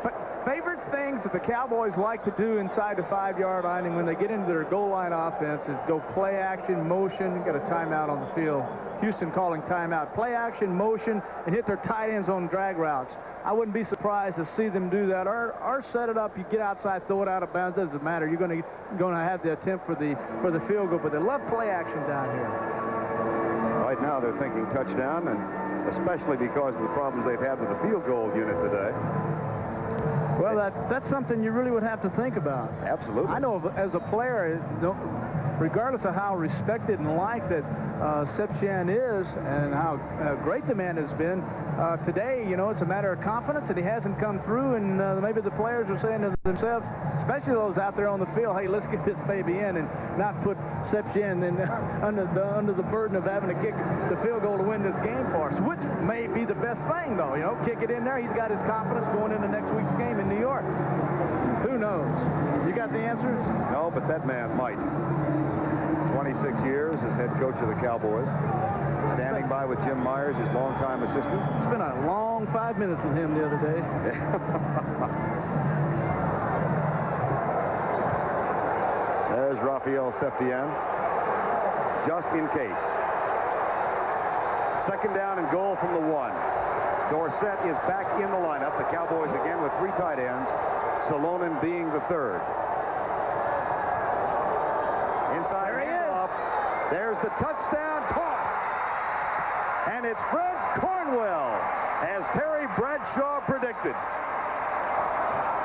favorite things that the Cowboys like to do inside the 5-yard line and when they get into their goal line offense is go play action, motion, got a timeout on the field. Houston calling timeout. Play action, motion, and hit their tight end zone drag routes. I wouldn't be surprised to see them do that. Or set it up, you get outside, throw it out of bounds, doesn't matter. You're going to have the attempt for the field goal, but they love play action down here. Right now they're thinking touchdown, and especially because of the problems they've had with the field goal unit today. Well, that's something you really would have to think about. Absolutely. I know as a player, regardless of how respected and liked that Sepchen is and how great the man has been, today, you know, it's a matter of confidence, and he hasn't come through, and maybe the players are saying to themselves, especially those out there on the field, hey, let's get this baby in and not put Sepchen under the burden of having to kick the field goal to win this game for us, which may be the best thing, though, you know, kick it in there. He's got his confidence going into next week's game in New York. Who knows? You got the answers? No, but that man might. 26 years as head coach of the Cowboys. Standing by with Jim Myers, his longtime assistant. It's been a long 5 minutes with him the other day. There's Raphael Septien. Just in case. Second down and goal from the 1. Dorsett is back in the lineup. The Cowboys again with 3 tight ends. Salonen being the third. Inside. There he is. There's the touchdown toss. And it's Fred Cornwell, as Terry Bradshaw predicted.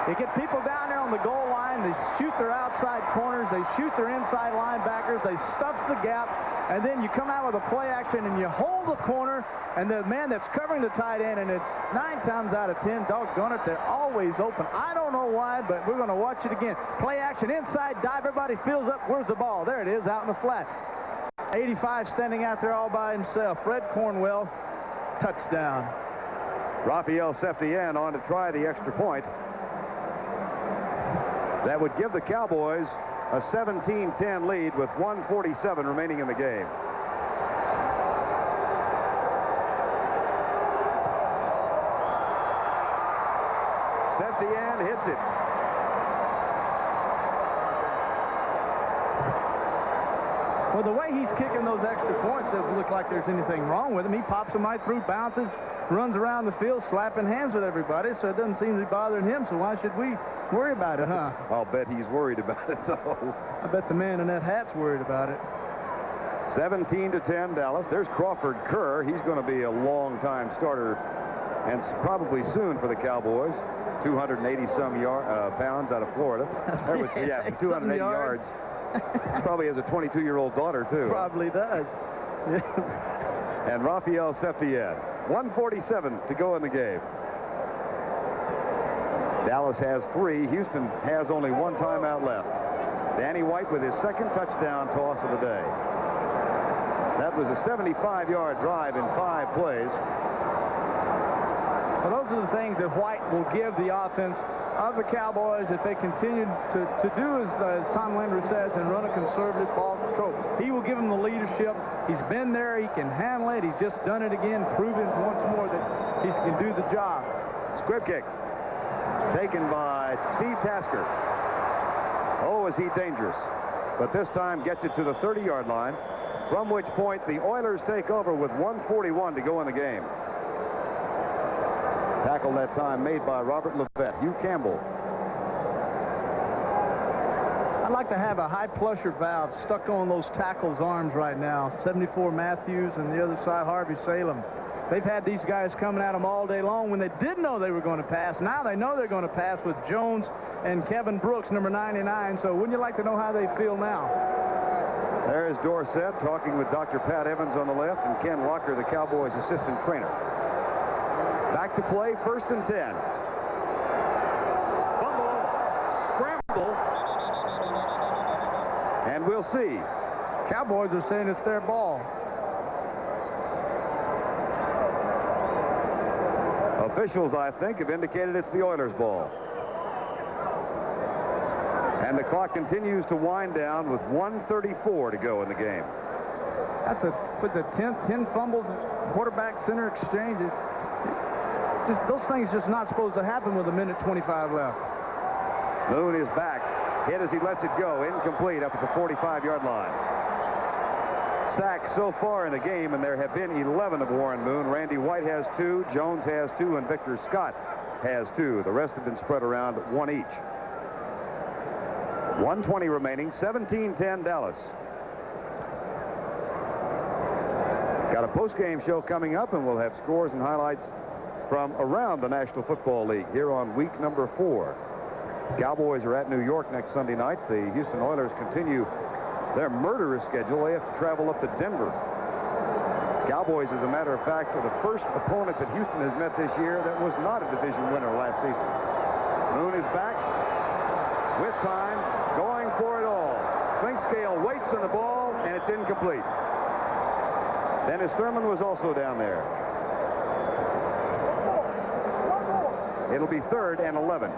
They get people down there on the goal line. They shoot their outside corners. They shoot their inside linebackers. They stuff the gap. And then you come out with a play action and you hold the corner, and the man that's covering the tight end, and it's 9 times out of 10, doggone it, they're always open. I don't know why, but we're going to watch it again. Play action, inside dive, everybody fills up. Where's the ball? There it is, out in the flat. 85 standing out there all by himself. Fred Cornwell, touchdown. Raphael Septien on to try the extra point. That would give the Cowboys a 17-10 lead with 1:47 remaining in the game. Septien hits it. Well, the way he's kicking those extra points doesn't look like there's anything wrong with him. He pops them right through, bounces, runs around the field, slapping hands with everybody, so it doesn't seem to be bothering him, so why should we worry about it, huh? I'll bet he's worried about it, though. I bet the man in that hat's worried about it. 17-10 Dallas. There's Crawford Kerr. He's going to be a long-time starter, and probably soon for the Cowboys. 280-some pounds out of Florida. There was, yeah, 280 yards. Probably has a 22-year-old daughter, too. Probably does. And Raphael Septien. 1:47 to go in the game. Dallas has 3. Houston has only 1 timeout left. Danny White with his second touchdown toss of the day. That was a 75-yard drive in 5 plays. Well, those are the things that White will give the offense of the Cowboys if they continue to do as Tom Landry says and run a conservative ball control. He will give them the leadership. He's been there. He can handle it. He's just done it again, proving once more that he can do the job. Squib kick taken by Steve Tasker. Oh, is he dangerous. But this time gets it to the 30-yard line, from which point the Oilers take over with 1:41 to go in the game. Tackle that time made by Robert Levette. Hugh Campbell. I'd like to have a high pressure valve stuck on those tackles' arms right now. 74 Matthews and the other side Harvey Salem. They've had these guys coming at them all day long when they didn't know they were going to pass. Now they know they're going to pass with Jones and Kevin Brooks, number 99. So wouldn't you like to know how they feel now? There's Dorsett talking with Dr. Pat Evans on the left and Ken Locker, the Cowboys' assistant trainer. Back to play, 1st and 10. Fumble, scramble, and we'll see. Cowboys are saying it's their ball. Officials, I think, have indicated it's the Oilers' ball. And the clock continues to wind down with 1:34 to go in the game. That's with the 10 fumbles, quarterback center exchanges. Those things just not supposed to happen with 1:25 left. Moon is back. Hit as he lets it go. Incomplete up at the 45-yard line. Sacks so far in the game, and there have been 11 of Warren Moon. Randy White has 2, Jones has 2, and Victor Scott has 2. The rest have been spread around 1 each. 1:20 remaining, 17-10 Dallas. Got a post-game show coming up, and we'll have scores and highlights from around the National Football League here on week number 4. Cowboys are at New York next Sunday night. The Houston Oilers continue their murderous schedule. They have to travel up to Denver. Cowboys, as a matter of fact, are the first opponent that Houston has met this year that was not a division winner last season. Moon is back with time, going for it all. Clinkscale waits on the ball, and it's incomplete. Dennis Thurman was also down there. It'll be 3rd and 11.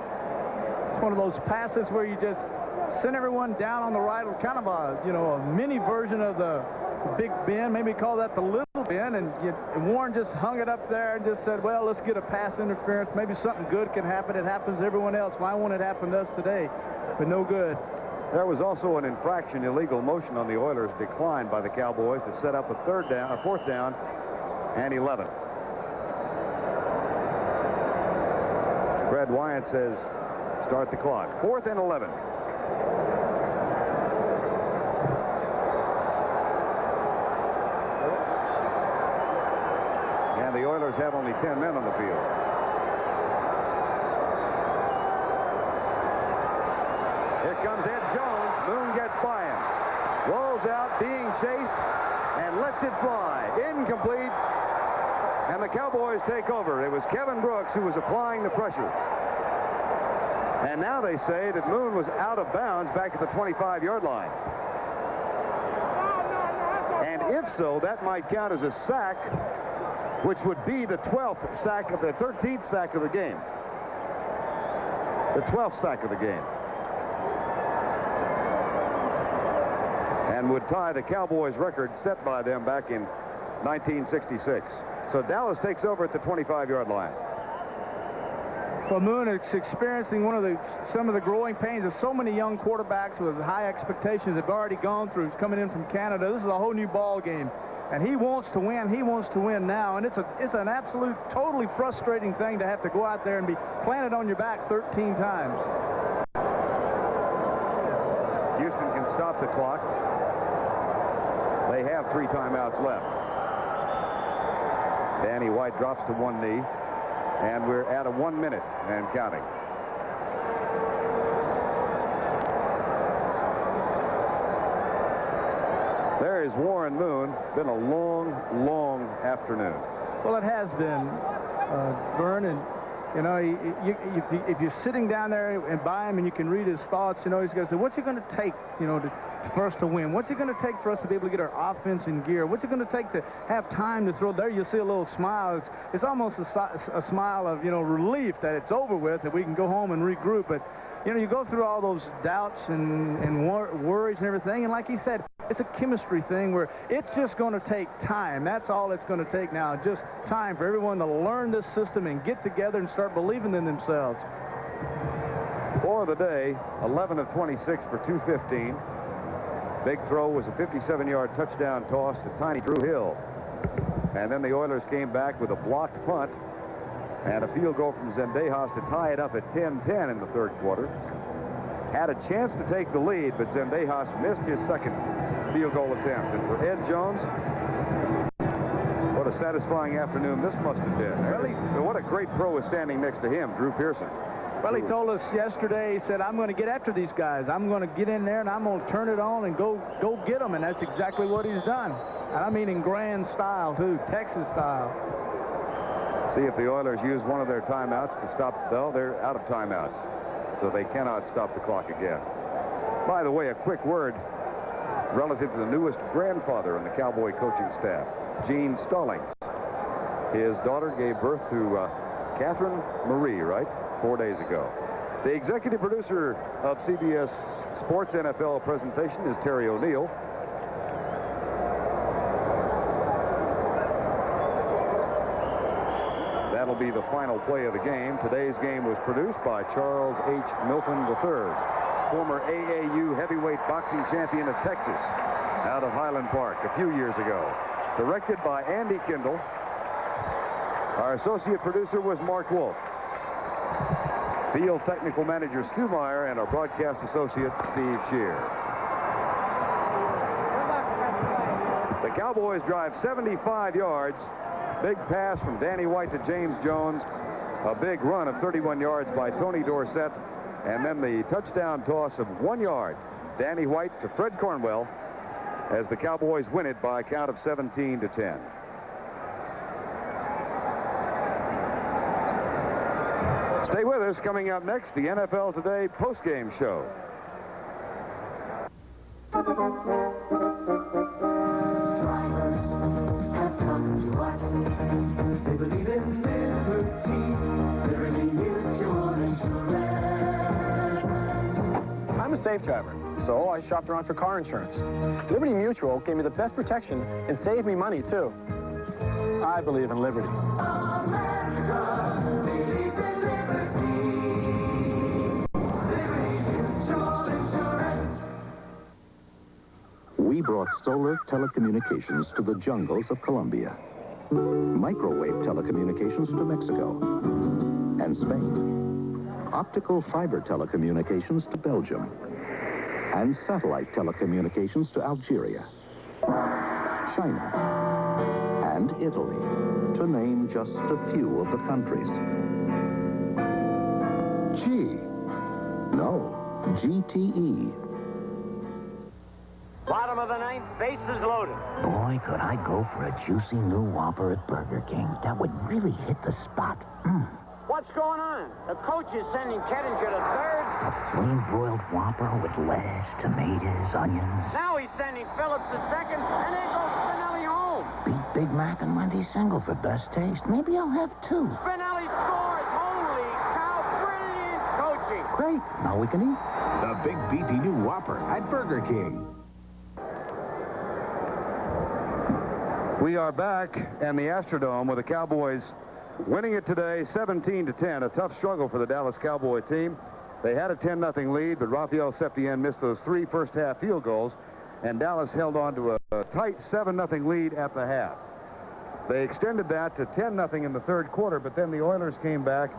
It's one of those passes where you just send everyone down on the right, kind of a mini version of the Big Ben. Maybe call that the Little Ben. And Warren just hung it up there and just said, well, let's get a pass interference. Maybe something good can happen. It happens to everyone else. Why won't it happen to us today? But no good. There was also an infraction, illegal motion on the Oilers, declined by the Cowboys to set up a 4th down and 11. Fred Wyant says start the clock. 4th and 11. And the Oilers have only 10 men on the field. Here comes Ed Jones. Moon gets by him. Rolls out, being chased, and lets it fly. Incomplete. And the Cowboys take over. It was Kevin Brooks who was applying the pressure. And now they say that Moon was out of bounds back at the 25-yard line. And if so, that might count as a sack, which would be the 12th sack of the 13th sack of the game. The 12th sack of the game. And would tie the Cowboys record set by them back in 1966. So Dallas takes over at the 25-yard line. Well, Moon is experiencing some of the growing pains of so many young quarterbacks with high expectations have already gone through. He's coming in from Canada. This is a whole new ball game. And he wants to win. He wants to win now. And it's an absolute, totally frustrating thing to have to go out there and be planted on your back 13 times. Houston can stop the clock. They have 3 timeouts left. Danny White drops to one knee. And we're at a 1 minute and counting. There is Warren Moon. Been a long, long afternoon. Well, it has been, Vern, and You know, if you're sitting down there and by him and you can read his thoughts, you know, he's going to say, what's it going to take, you know, for us to win? What's it going to take for us to be able to get our offense in gear? What's it going to take to have time to throw? There you see a little smile. It's almost a smile of, you know, relief that it's over with, that we can go home and regroup. But, you know, you go through all those doubts and worries and everything, and like he said, it's a chemistry thing where it's just going to take time. That's all it's going to take now, just time for everyone to learn this system and get together and start believing in themselves. For the day, 11 of 26 for 215. Big throw was a 57-yard touchdown toss to tiny Drew Hill. And then the Oilers came back with a blocked punt and a field goal from Zendejas to tie it up at 10-10 in the third quarter. Had a chance to take the lead, but Zendejas missed his second field goal attempt. And for Ed Jones, what a satisfying afternoon this must have been. And what a great pro is standing next to him, Drew Pearson. Well, he told us yesterday, he said, I'm going to get after these guys. I'm going to get in there, and I'm going to turn it on and go get them. And that's exactly what he's done. And I mean in grand style, too, Texas style. See if the Oilers use one of their timeouts to stop. No, they're out of timeouts, so they cannot stop the clock again. By the way, a quick word relative to the newest grandfather on the Cowboy coaching staff, Gene Stallings. His daughter gave birth to Catherine Marie, right? 4 days ago. The executive producer of CBS Sports NFL presentation is Terry O'Neill. That'll be the final play of the game. Today's game was produced by Charles H. Milton III, former AAU heavyweight boxing champion of Texas, out of Highland Park a few years ago. Directed by Andy Kindle. Our associate producer was Mark Wolf. Field technical manager Stu Meyer and our broadcast associate Steve Shear. The Cowboys drive 75 yards. Big pass from Danny White to James Jones. A big run of 31 yards by Tony Dorsett. And then the touchdown toss of 1 yard. Danny White to Fred Cornwell as the Cowboys win it by a count of 17-10. Stay with us. Coming up next, the NFL Today postgame show. They believe in liberty, Liberty Mutual Insurance. I'm a safe driver, so I shopped around for car insurance. Liberty Mutual gave me the best protection and saved me money, too. I believe in liberty. America believes in liberty. Liberty Mutual Insurance. We brought solar telecommunications to the jungles of Colombia, microwave telecommunications to Mexico and Spain, optical fiber telecommunications to Belgium, and satellite telecommunications to Algeria, China, and Italy, to name just a few of the countries. G. No, GTE. Bottom of the ninth, bases loaded. Boy, could I go for a juicy new Whopper at Burger King. That would really hit the spot. What's going on? The coach is sending Kettinger to third. A flame-broiled Whopper with lettuce, tomatoes, onions. Now he's sending Phillips to second, and there goes Spinelli home. Beat Big Mac and Wendy's single for best taste. Maybe I'll have two. Spinelli scores. Holy cow, brilliant coaching. Great. Now we can eat. The big beefy new Whopper at Burger King. We are back in the Astrodome with the Cowboys winning it today 17-10. A tough struggle for the Dallas Cowboy team. They had a 10-0 lead, but Rafael Septien missed those 3 first-half field goals, and Dallas held on to a tight 7-0 lead at the half. They extended that to 10-0 in the third quarter, but then the Oilers came back.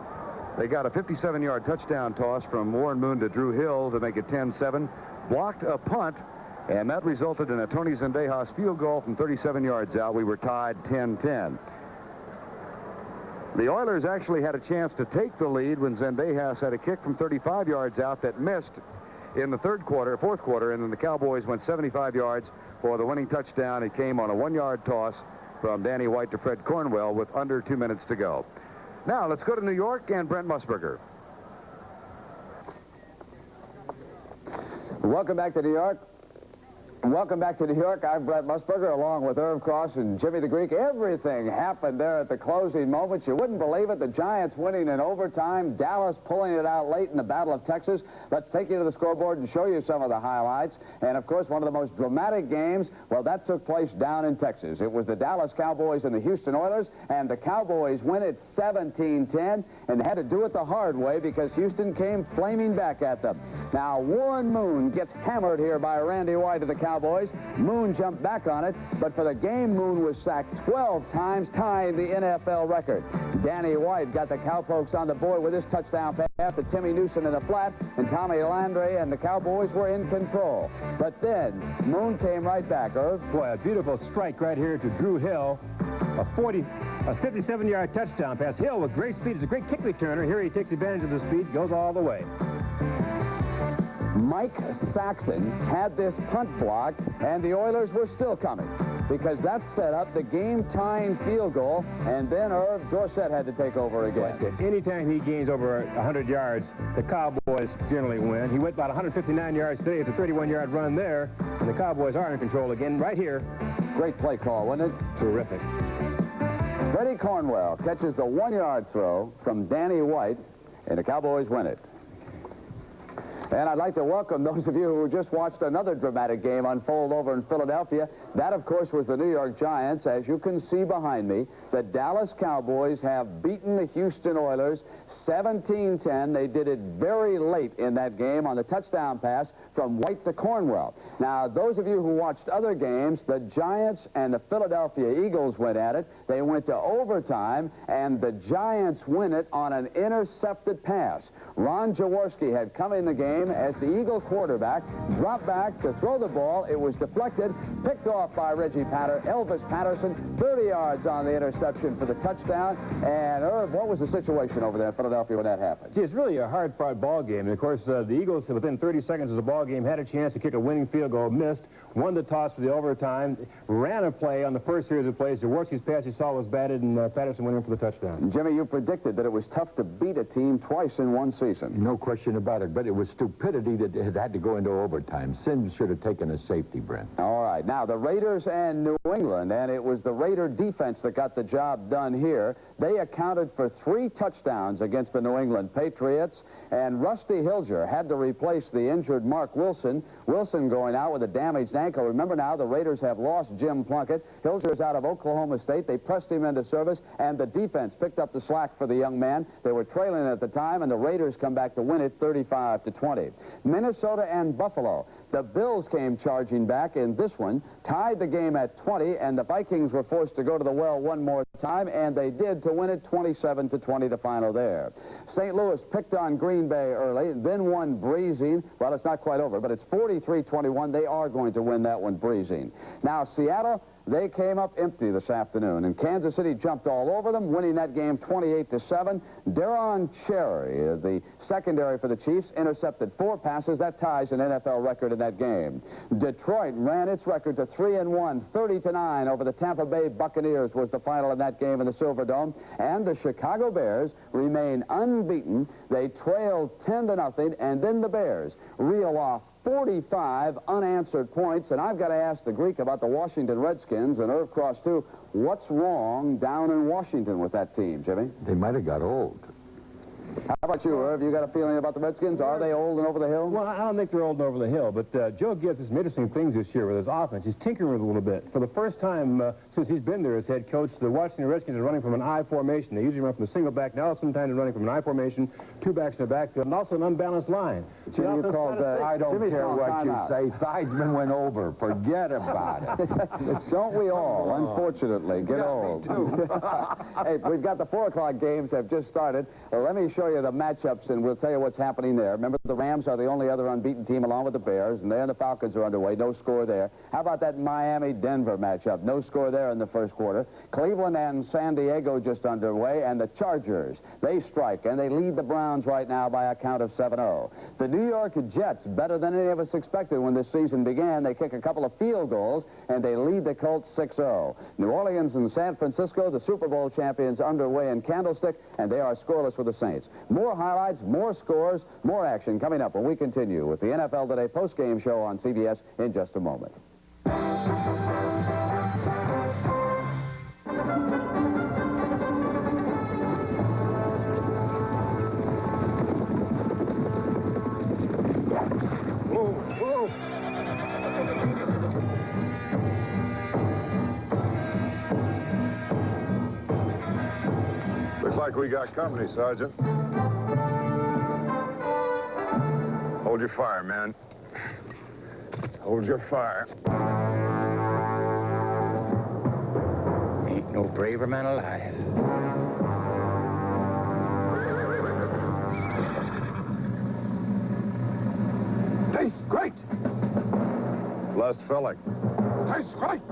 They got a 57-yard touchdown toss from Warren Moon to Drew Hill to make it 10-7, blocked a punt, and that resulted in a Tony Zendejas field goal from 37 yards out. We were tied 10-10. The Oilers actually had a chance to take the lead when Zendejas had a kick from 35 yards out that missed in the fourth quarter, and then the Cowboys went 75 yards for the winning touchdown. It came on a 1-yard toss from Danny White to Fred Cornwell with under 2 minutes to go. Now, let's go to New York and Brent Musburger. Welcome back to New York. Welcome back to New York. I'm Brent Musburger, along with Irv Cross and Jimmy the Greek. Everything happened there at the closing moments. You wouldn't believe it. The Giants winning in overtime. Dallas pulling it out late in the Battle of Texas. Let's take you to the scoreboard and show you some of the highlights. And, of course, one of the most dramatic games, well, that took place down in Texas. It was the Dallas Cowboys and the Houston Oilers, and the Cowboys win it 17-10, and they had to do it the hard way because Houston came flaming back at them. Now, Warren Moon gets hammered here by Randy White of the Cowboys. Moon jumped back on it, but for the game, Moon was sacked 12 times, tying the NFL record. Danny White got the Cowpokes on the board with his touchdown pass to Timmy Newsom in the flat, and Tommy Landry and the Cowboys were in control. But then, Moon came right back, Irv. Boy, a beautiful strike right here to Drew Hill. A 57-yard touchdown pass. Hill with great speed. It's a great kick returner. Here he takes advantage of the speed, goes all the way. Mike Saxon had this punt blocked, and the Oilers were still coming because that set up the game-tying field goal, and then Irv Dorsett had to take over again. Anytime he gains over 100 yards, the Cowboys generally win. He went about 159 yards today. It's a 31-yard run there, and the Cowboys are in control again right here. Great play call, wasn't it? Terrific. Freddie Cornwell catches the 1-yard throw from Danny White, and the Cowboys win it. And I'd like to welcome those of you who just watched another dramatic game unfold over in Philadelphia. That, of course, was the New York Giants. As you can see behind me, the Dallas Cowboys have beaten the Houston Oilers 17-10. They did it very late in that game on the touchdown pass from White to Cornwell. Now, those of you who watched other games, the Giants and the Philadelphia Eagles went at it. They went to overtime, and the Giants win it on an intercepted pass. Ron Jaworski had come in the game as the Eagle quarterback, dropped back to throw the ball. It was deflected, picked off by Elvis Patterson, 30 yards on the interception for the touchdown. And, Irv, what was the situation over there in Philadelphia when that happened? Gee, it's really a hard-fought ball game. And, of course, the Eagles, within 30 seconds of the ball game, had a chance to kick a winning field goal, missed, won the toss for the overtime, ran a play on the first series of plays. Jaworski's pass he saw was batted, and Patterson went in for the touchdown. Jimmy, you predicted that it was tough to beat a team twice in one season. No question about it, but it was stupidity that it had to go into overtime. Sims should have taken a safety, Brent. All right. Now, the Raiders and New England, and it was the Raider defense that got the job done here. They accounted for 3 touchdowns against the New England Patriots, and Rusty Hilger had to replace the injured Mark Wilson. Wilson going out with a damaged ankle. Remember now, the Raiders have lost Jim Plunkett. Hilger is out of Oklahoma State. They pressed him into service, and the defense picked up the slack for the young man. They were trailing at the time, and the Raiders come back to win it 35-20. Minnesota and Buffalo. The Bills came charging back in this one, tied the game at 20, and the Vikings were forced to go to the well one more time, and they did to win it 27-20, the final there. St. Louis picked on Green Bay early, then won breezing. Well, it's not quite over, but it's 43-21. They are going to win that one breezing. Now, Seattle, they came up empty this afternoon, and Kansas City jumped all over them, winning that game 28-7. Deron Cherry, the secondary for the Chiefs, intercepted 4 passes. That ties an NFL record in that game. Detroit ran its record to 3-1, 30-9 over the Tampa Bay Buccaneers was the final in that game in the Silverdome. And the Chicago Bears remain unbeaten. They trailed 10-0, and then the Bears reel off 45 unanswered points, and I've got to ask the Greek about the Washington Redskins, and Irv Cross, too. What's wrong down in Washington with that team, Jimmy? They might have got old. How about you, Irv? You got a feeling about the Redskins? Are they old and over the hill? Well, I don't think they're old and over the hill, but Joe Gibbs has some interesting things this year with his offense. He's tinkering with it a little bit. For the first time since he's been there as head coach, the Washington Redskins are running from an I formation. They usually run from a single back. Now sometimes they're running from an I formation, 2 backs in the backfield, and also an unbalanced line. Jimmy, you called that. I don't care what you say. Theismann went over. Forget about it. Don't we all, unfortunately, get old. Hey, we've got the 4 o'clock games have just started. Let me show show you the matchups, and we'll tell you what's happening there. Remember, the Rams are the only other unbeaten team along with the Bears, and they and the Falcons are underway. No score there. How about that Miami-Denver matchup? No score there in the first quarter. Cleveland and San Diego just underway, and the Chargers, they strike, and they lead the Browns right now by a count of 7-0. The New York Jets, better than any of us expected when this season began. They kick a couple of field goals, and they lead the Colts 6-0. New Orleans and San Francisco, the Super Bowl champions, underway in Candlestick, and they are scoreless for the Saints. More highlights, more scores, more action coming up when we continue with the NFL Today post-game show on CBS in just a moment. Looks like we got company, Sergeant. Hold your fire, man. Hold your fire. Ain't no braver man alive. Tastes great. Less filling. Tastes great.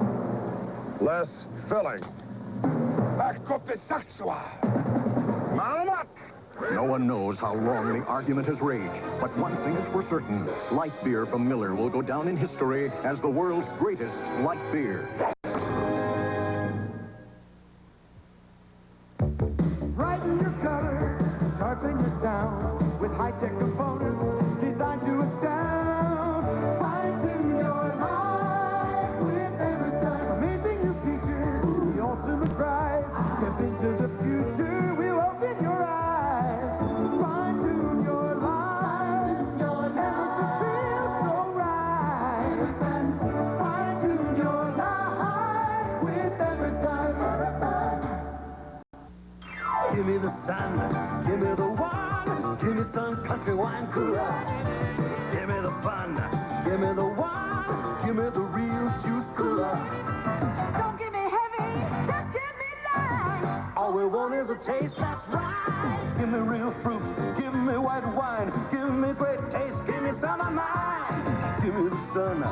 Less filling. Back up the sexual. Malamat. No one knows how long the argument has raged, but one thing is for certain. Light beer from Miller will go down in history as the world's greatest light beer. Brighten your colors, sharpen your sound with high-tech components designed to astound. Fine-tune your life with Emerson. Amazing new features, the ultimate prize. Step into the future, we'll open your eyes. Fine-tune your life. Emerson feels so right. Fine-tune your life with Emerson. Give me the sun, give me the wine, give me some country wine cooler. Give me the fun, give me the wine, give me the real juice cooler. Don't give me heavy, just give me light. All we want is a taste that's right. Give me real fruit, give me white wine, give me great taste, give me some of mine. Give me the sun,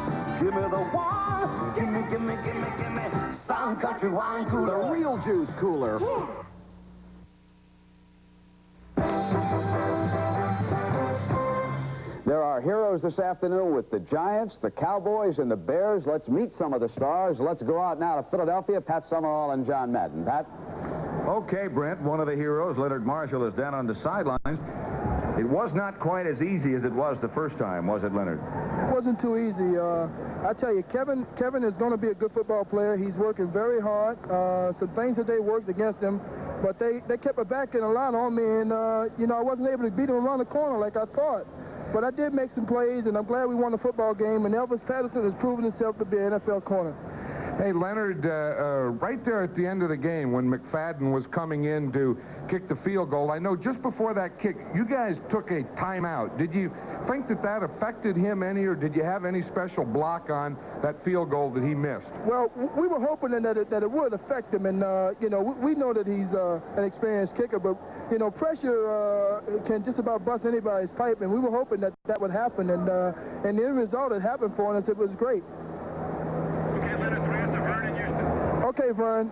give me the wine, give me some country wine cooler. The real juice cooler. Yeah. There are heroes this afternoon with the Giants, the Cowboys, and the Bears. Let's meet some of the stars. Let's go out now to Philadelphia. Pat Summerall and John Madden. Pat? Okay, Brent, one of the heroes, Leonard Marshall, is down on the sidelines. It was not quite as easy as it was the first time, was it, Leonard? It wasn't too easy. I tell you, Kevin is going to be a good football player. He's working very hard. Some things that they worked against him, but they kept it back in a line on me, and, I wasn't able to beat him around the corner like I thought. But I did make some plays, and I'm glad we won the football game, and Elvis Patterson has proven himself to be an NFL corner. Hey, Leonard, right there at the end of the game when McFadden was coming in to kick the field goal, I know just before that kick, you guys took a timeout. Did you think that affected him any, or did you have any special block on that field goal that he missed? Well, we were hoping that it would affect him, and, we know that he's an experienced kicker, but, pressure can just about bust anybody's pipe, and we were hoping that would happen, and the end result, it happened for us. It was great. Okay, Vern.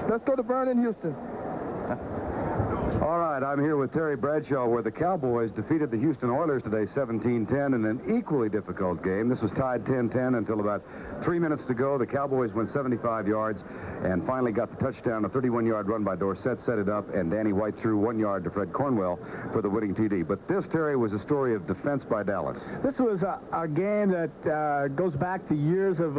Let's go to Vern in Houston. All right, I'm here with Terry Bradshaw, where the Cowboys defeated the Houston Oilers today 17-10 in an equally difficult game. This was tied 10-10 until about 3 minutes to go. The Cowboys went 75 yards and finally got the touchdown. A 31-yard run by Dorsett set it up, and Danny White threw 1 yard to Fred Cornwell for the winning TD. But this, Terry, was a story of defense by Dallas. This was a game that goes back to years of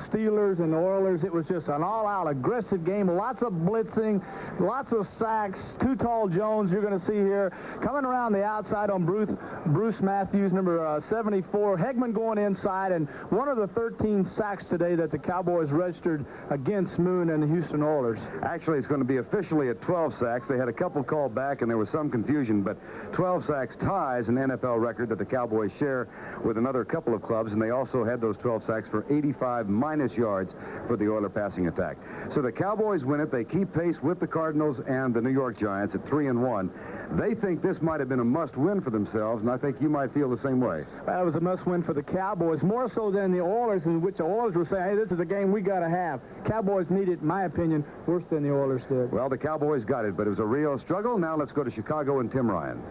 Steelers and Oilers. It was just an all-out aggressive game, lots of blitzing, lots of sacks. Too Tall Jones, you're going to see here, coming around the outside on Bruce Matthews, number 74. Hegman going inside, and one of the 13 sacks today that the Cowboys registered against Moon and the Houston Oilers. Actually, it's going to be officially at 12 sacks. They had a couple called back, and there was some confusion, but 12 sacks ties an NFL record that the Cowboys share with another couple of clubs, and they also had those 12 sacks for 85 minus yards for the Oiler passing attack. So the Cowboys win it. They keep pace with the Cardinals and the New York Giants at 3 3-1. They think this might have been a must-win for themselves, and I think you might feel the same way. Well, it was a must-win for the Cowboys, more so than the Oilers, in which the Oilers were saying, hey, this is a game we got to have. Cowboys needed, in my opinion, worse than the Oilers did. Well, the Cowboys got it, but it was a real struggle. Now let's go to Chicago and Tim Ryan.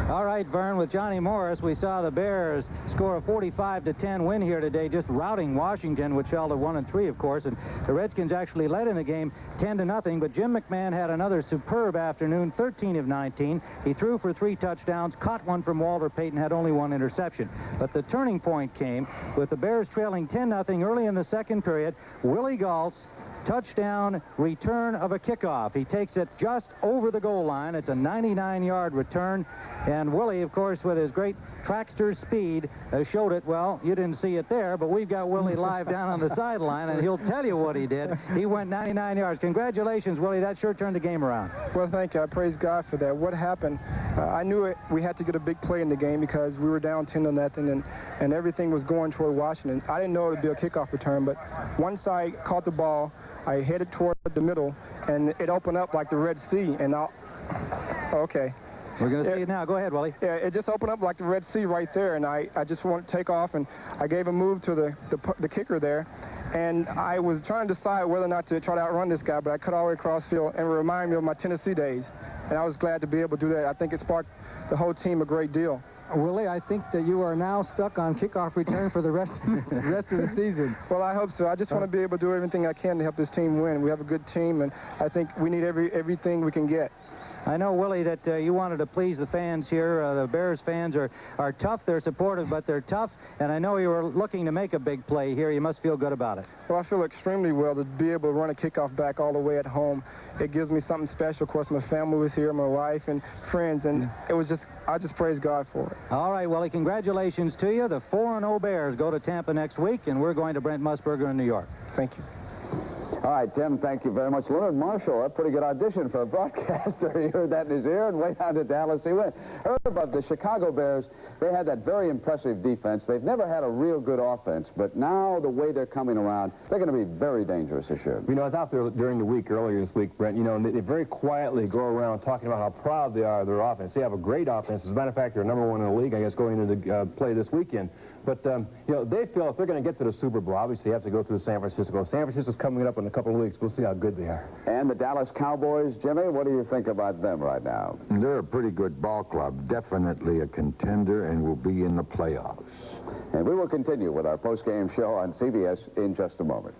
All right, Vern, with Johnny Morris, we saw the Bears score a 45-10 win here today, just routing Washington, which held at 1-3, of course, and the Redskins actually led in the game 10-0, but Jim McMahon had another superb afternoon, 13 of 19. He threw for 3 touchdowns, caught one from Walter Payton, had only 1 interception. But the turning point came with the Bears trailing 10-0 early in the second period. Willie Galt's touchdown return of a kickoff. He takes it just over the goal line. It's a 99-yard return. And Willie, of course, with his great trackster speed, showed it. Well, you didn't see it there, but we've got Willie live down on the sideline, and he'll tell you what he did. He went 99 yards. Congratulations, Willie. That sure turned the game around. Well, thank you. I praise God for that. What happened, I knew we had to get a big play in the game because we were down 10-0, and everything was going toward Washington. I didn't know it would be a kickoff return, but once I caught the ball, I headed toward the middle, and it opened up like the Red Sea, and okay. We're going to see it now. Go ahead, Willie. Yeah, it just opened up like the Red Sea right there, and I just wanted to take off, and I gave a move to the kicker there, and I was trying to decide whether or not to try to outrun this guy, but I cut all the way across field, and it reminded me of my Tennessee days, and I was glad to be able to do that. I think it sparked the whole team a great deal. Willie, I think that you are now stuck on kickoff return for the rest of the season. Well, I hope so. I just want to be able to do everything I can to help this team win. We have a good team, and I think we need everything we can get. I know, Willie, that you wanted to please the fans here. The Bears fans are tough. They're supportive, but they're tough. And I know you were looking to make a big play here. You must feel good about it. Well, I feel extremely well to be able to run a kickoff back all the way at home. It gives me something special. Of course, my family was here, my wife and friends, and it was just, I just praise God for it. All right, Willie, congratulations to you. The 4-0 Bears go to Tampa next week, and we're going to Brent Musburger in New York. Thank you. All right, Tim, thank you very much. Leonard Marshall, a pretty good audition for a broadcaster. He heard that in his ear and way down to Dallas he went. Heard about the Chicago Bears. They had that very impressive defense. They've never had a real good offense, but now the way they're coming around, they're going to be very dangerous this year. You know, I was out there during the week, earlier this week, Brent, you know, and they very quietly go around talking about how proud they are of their offense. They have a great offense. As a matter of fact, they're #1 in the league, I guess, going into the play this weekend. But, you know, they feel if they're going to get to the Super Bowl, obviously they have to go through San Francisco. San Francisco's coming up in a couple of weeks. We'll see how good they are. And the Dallas Cowboys, Jimmy, what do you think about them right now? They're a pretty good ball club, definitely a contender, and will be in the playoffs. And we will continue with our post-game show on CBS in just a moment.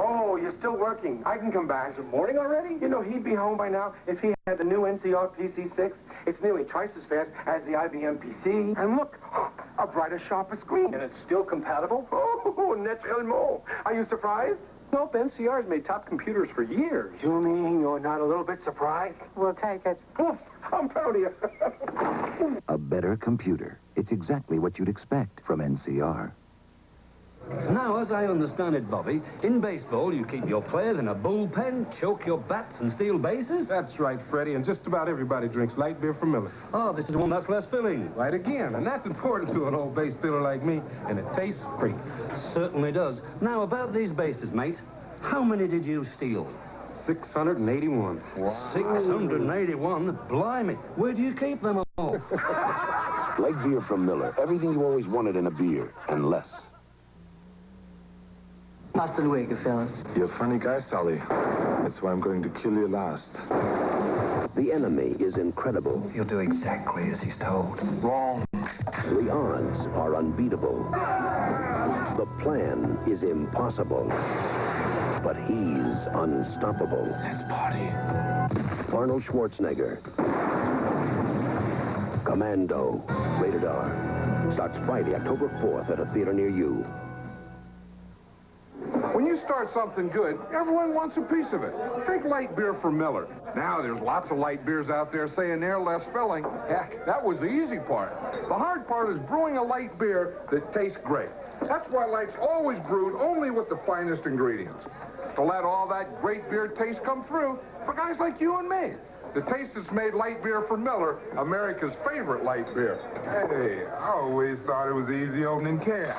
Oh, you're still working. I can come back. Good morning already? You know, he'd be home by now if he had the new NCR PC6. It's nearly twice as fast as the IBM PC. And look, a brighter, sharper screen. And it's still compatible? Oh, naturellement. Are you surprised? Nope, NCR's made top computers for years. You mean you're not a little bit surprised? We'll take it. Oof, I'm proud of you. A better computer. It's exactly what you'd expect from NCR. Now, as I understand it, Bobby, in baseball, you keep your players in a bullpen, choke your bats, and steal bases? That's right, Freddie, and just about everybody drinks light beer from Miller. Oh, this is one that's less filling. Right again, and that's important to an old base stealer like me, and it tastes great. Certainly does. Now, about these bases, mate, how many did you steal? 681. Wow. 681? Blimey. Where do you keep them all? Light beer from Miller. Everything you always wanted in a beer, and less. Hasta luego, fellas. You're a funny guy, Sully. That's why I'm going to kill you last. The enemy is incredible. He'll do exactly as he's told. Wrong. The odds are unbeatable. The plan is impossible. But he's unstoppable. Let's party. Arnold Schwarzenegger. Commando. Rated R. Starts Friday, October 4th at a theater near you. When you start something good, everyone wants a piece of it. Drink light beer from Miller. Now there's lots of light beers out there saying they're less filling. Heck, that was the easy part. The hard part is brewing a light beer that tastes great. That's why light's always brewed only with the finest ingredients. To let all that great beer taste come through for guys like you and me. The taste that's made light beer from Miller, America's favorite light beer. Hey, I always thought it was easy opening cans.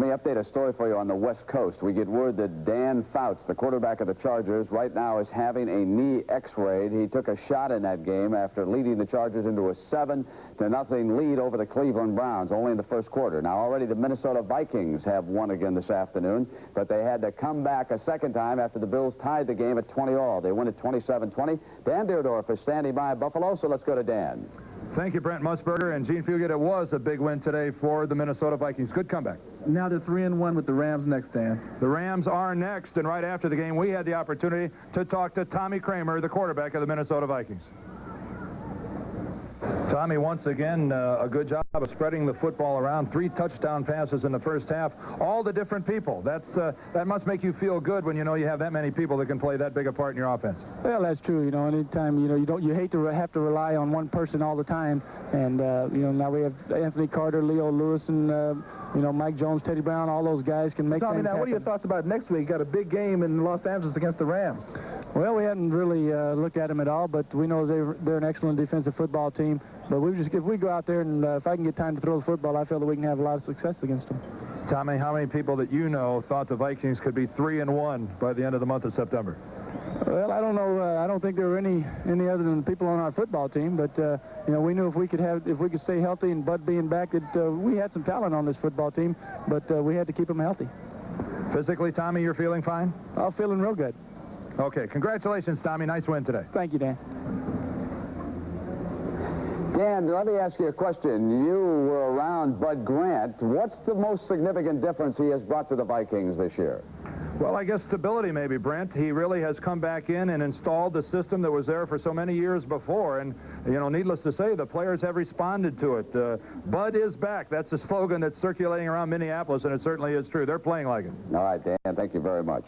me update a story for you on the West Coast. We get word that Dan Fouts, the quarterback of the Chargers, right now is having a knee x-rayed. He took a shot in that game after leading the Chargers into a 7-0 lead over the Cleveland Browns, only in the first quarter. Now, already the Minnesota Vikings have won again this afternoon, but they had to come back a second time after the Bills tied the game at 20-all. They win at 27-20. Dan Deerdorf is standing by Buffalo, so let's go to Dan. Thank you, Brent Musburger. And Gene Fugate, it was a big win today for the Minnesota Vikings. Good comeback. Now they're 3-1 with the Rams next, Dan. The Rams are next, and right after the game, we had the opportunity to talk to Tommy Kramer, the quarterback of the Minnesota Vikings. Tommy, once again, a good job of spreading the football around. 3 touchdown passes in the first half. All the different people. That must make you feel good when you know you have that many people that can play that big a part in your offense. Well, that's true. You know, anytime, you hate to have to rely on one person all the time. And, now we have Anthony Carter, Leo Lewis, and, Mike Jones, Teddy Brown, all those guys can make things happen. What are your thoughts about next week? Got a big game in Los Angeles against the Rams. Well, we hadn't really looked at them at all, but we know they're an excellent defensive football team. But if we go out there and if I can get time to throw the football, I feel that we can have a lot of success against them. Tommy, how many people that you know thought the Vikings could be 3-1 by the end of the month of September? Well, I don't know. I don't think there were any other than people on our football team. But we knew if we could stay healthy and Bud being back, that we had some talent on this football team. But we had to keep them healthy. Physically, Tommy, you're feeling fine? I'm feeling real good. Okay, congratulations, Tommy. Nice win today. Thank you, Dan. Dan, let me ask you a question. You were around Bud Grant. What's the most significant difference he has brought to the Vikings this year? Well, I guess stability maybe, Brent. He really has come back in and installed the system that was there for so many years before. And, needless to say, the players have responded to it. Bud is back. That's a slogan that's circulating around Minneapolis, and it certainly is true. They're playing like it. All right, Dan, thank you very much.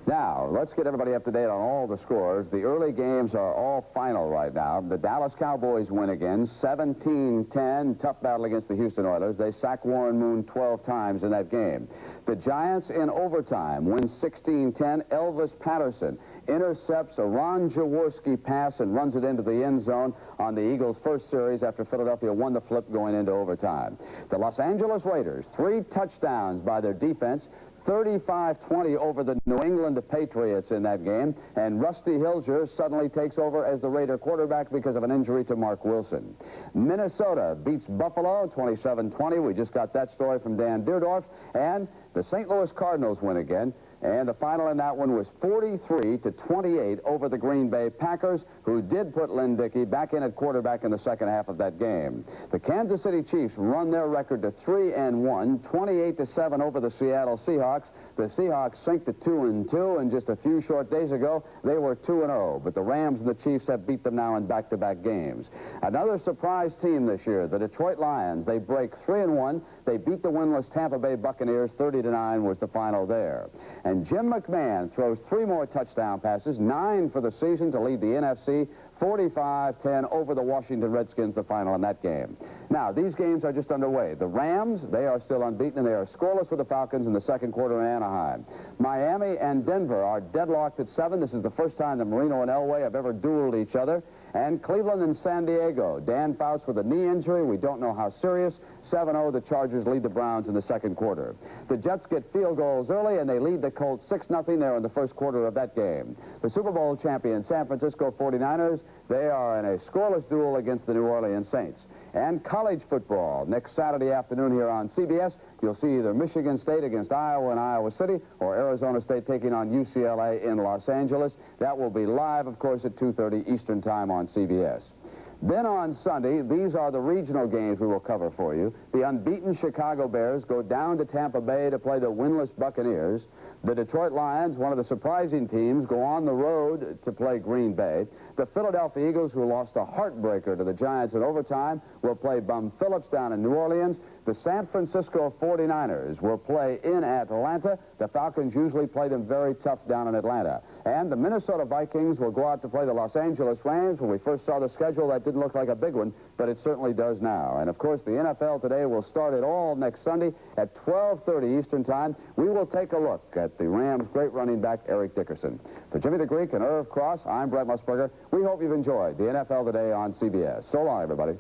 Now, let's get everybody up to date on all the scores. The early games are all final right now. The Dallas Cowboys win again, 17-10. Tough battle against the Houston Oilers. They sack Warren Moon 12 times in that game. The Giants in overtime win 16-10. Elvis Patterson intercepts a Ron Jaworski pass and runs it into the end zone on the Eagles' first series after Philadelphia won the flip going into overtime. The Los Angeles Raiders, 3 touchdowns by their defense, 35-20 over the New England Patriots in that game, and Rusty Hilger suddenly takes over as the Raider quarterback because of an injury to Mark Wilson. Minnesota beats Buffalo 27-20. We just got that story from Dan Deerdorf, and the St. Louis Cardinals win again. And the final in that one was 43-28 over the Green Bay Packers, who did put Lynn Dickey back in at quarterback in the second half of that game. The Kansas City Chiefs run their record to 3-1, 28-7 over the Seattle Seahawks. The Seahawks sink to 2-2, and just a few short days ago, they were 2-0. But the Rams and the Chiefs have beat them now in back-to-back games. Another surprise team this year, the Detroit Lions. They break 3-1. They beat the winless Tampa Bay Buccaneers. 30-9 was the final there. And Jim McMahon throws 3 more touchdown passes, 9 for the season to lead the NFC, 45-10 over the Washington Redskins, the final in that game. Now, these games are just underway. The Rams, they are still unbeaten, and they are scoreless with the Falcons in the second quarter in Anaheim. Miami and Denver are deadlocked at 7. This is the first time that Marino and Elway have ever dueled each other. And Cleveland and San Diego. Dan Fouts with a knee injury. We don't know how serious. 7-0, the Chargers lead the Browns in the second quarter. The Jets get field goals early, and they lead the Colts 6-0 there in the first quarter of that game. The Super Bowl champion San Francisco 49ers, they are in a scoreless duel against the New Orleans Saints. And college football. Next Saturday afternoon here on CBS, you'll see either Michigan State against Iowa in Iowa City or Arizona State taking on UCLA in Los Angeles. That will be live, of course, at 2:30 Eastern Time on CBS. Then on Sunday, these are the regional games we will cover for you. The unbeaten Chicago Bears go down to Tampa Bay to play the winless Buccaneers. The Detroit Lions, one of the surprising teams, go on the road to play Green Bay. The Philadelphia Eagles, who lost a heartbreaker to the Giants in overtime, will play Bum Phillips down in New Orleans. The San Francisco 49ers will play in Atlanta. The Falcons usually play them very tough down in Atlanta. And the Minnesota Vikings will go out to play the Los Angeles Rams. When we first saw the schedule, that didn't look like a big one, but it certainly does now. And, of course, the NFL today will start it all next Sunday at 12:30 Eastern Time. We will take a look at the Rams' great running back, Eric Dickerson. For Jimmy the Greek and Irv Cross, I'm Brett Musburger. We hope you've enjoyed the NFL Today on CBS. So long, everybody.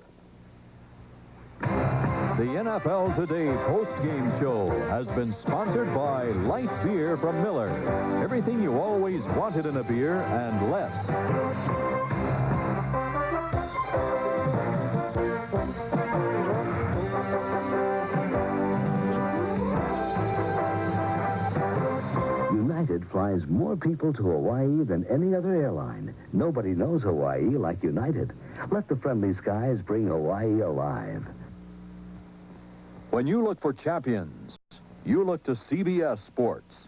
The NFL Today post-game show has been sponsored by light beer from Miller. Everything you always wanted in a beer and less. United flies more people to Hawaii than any other airline. Nobody knows Hawaii like United. Let the friendly skies bring Hawaii alive. When you look for champions, you look to CBS Sports.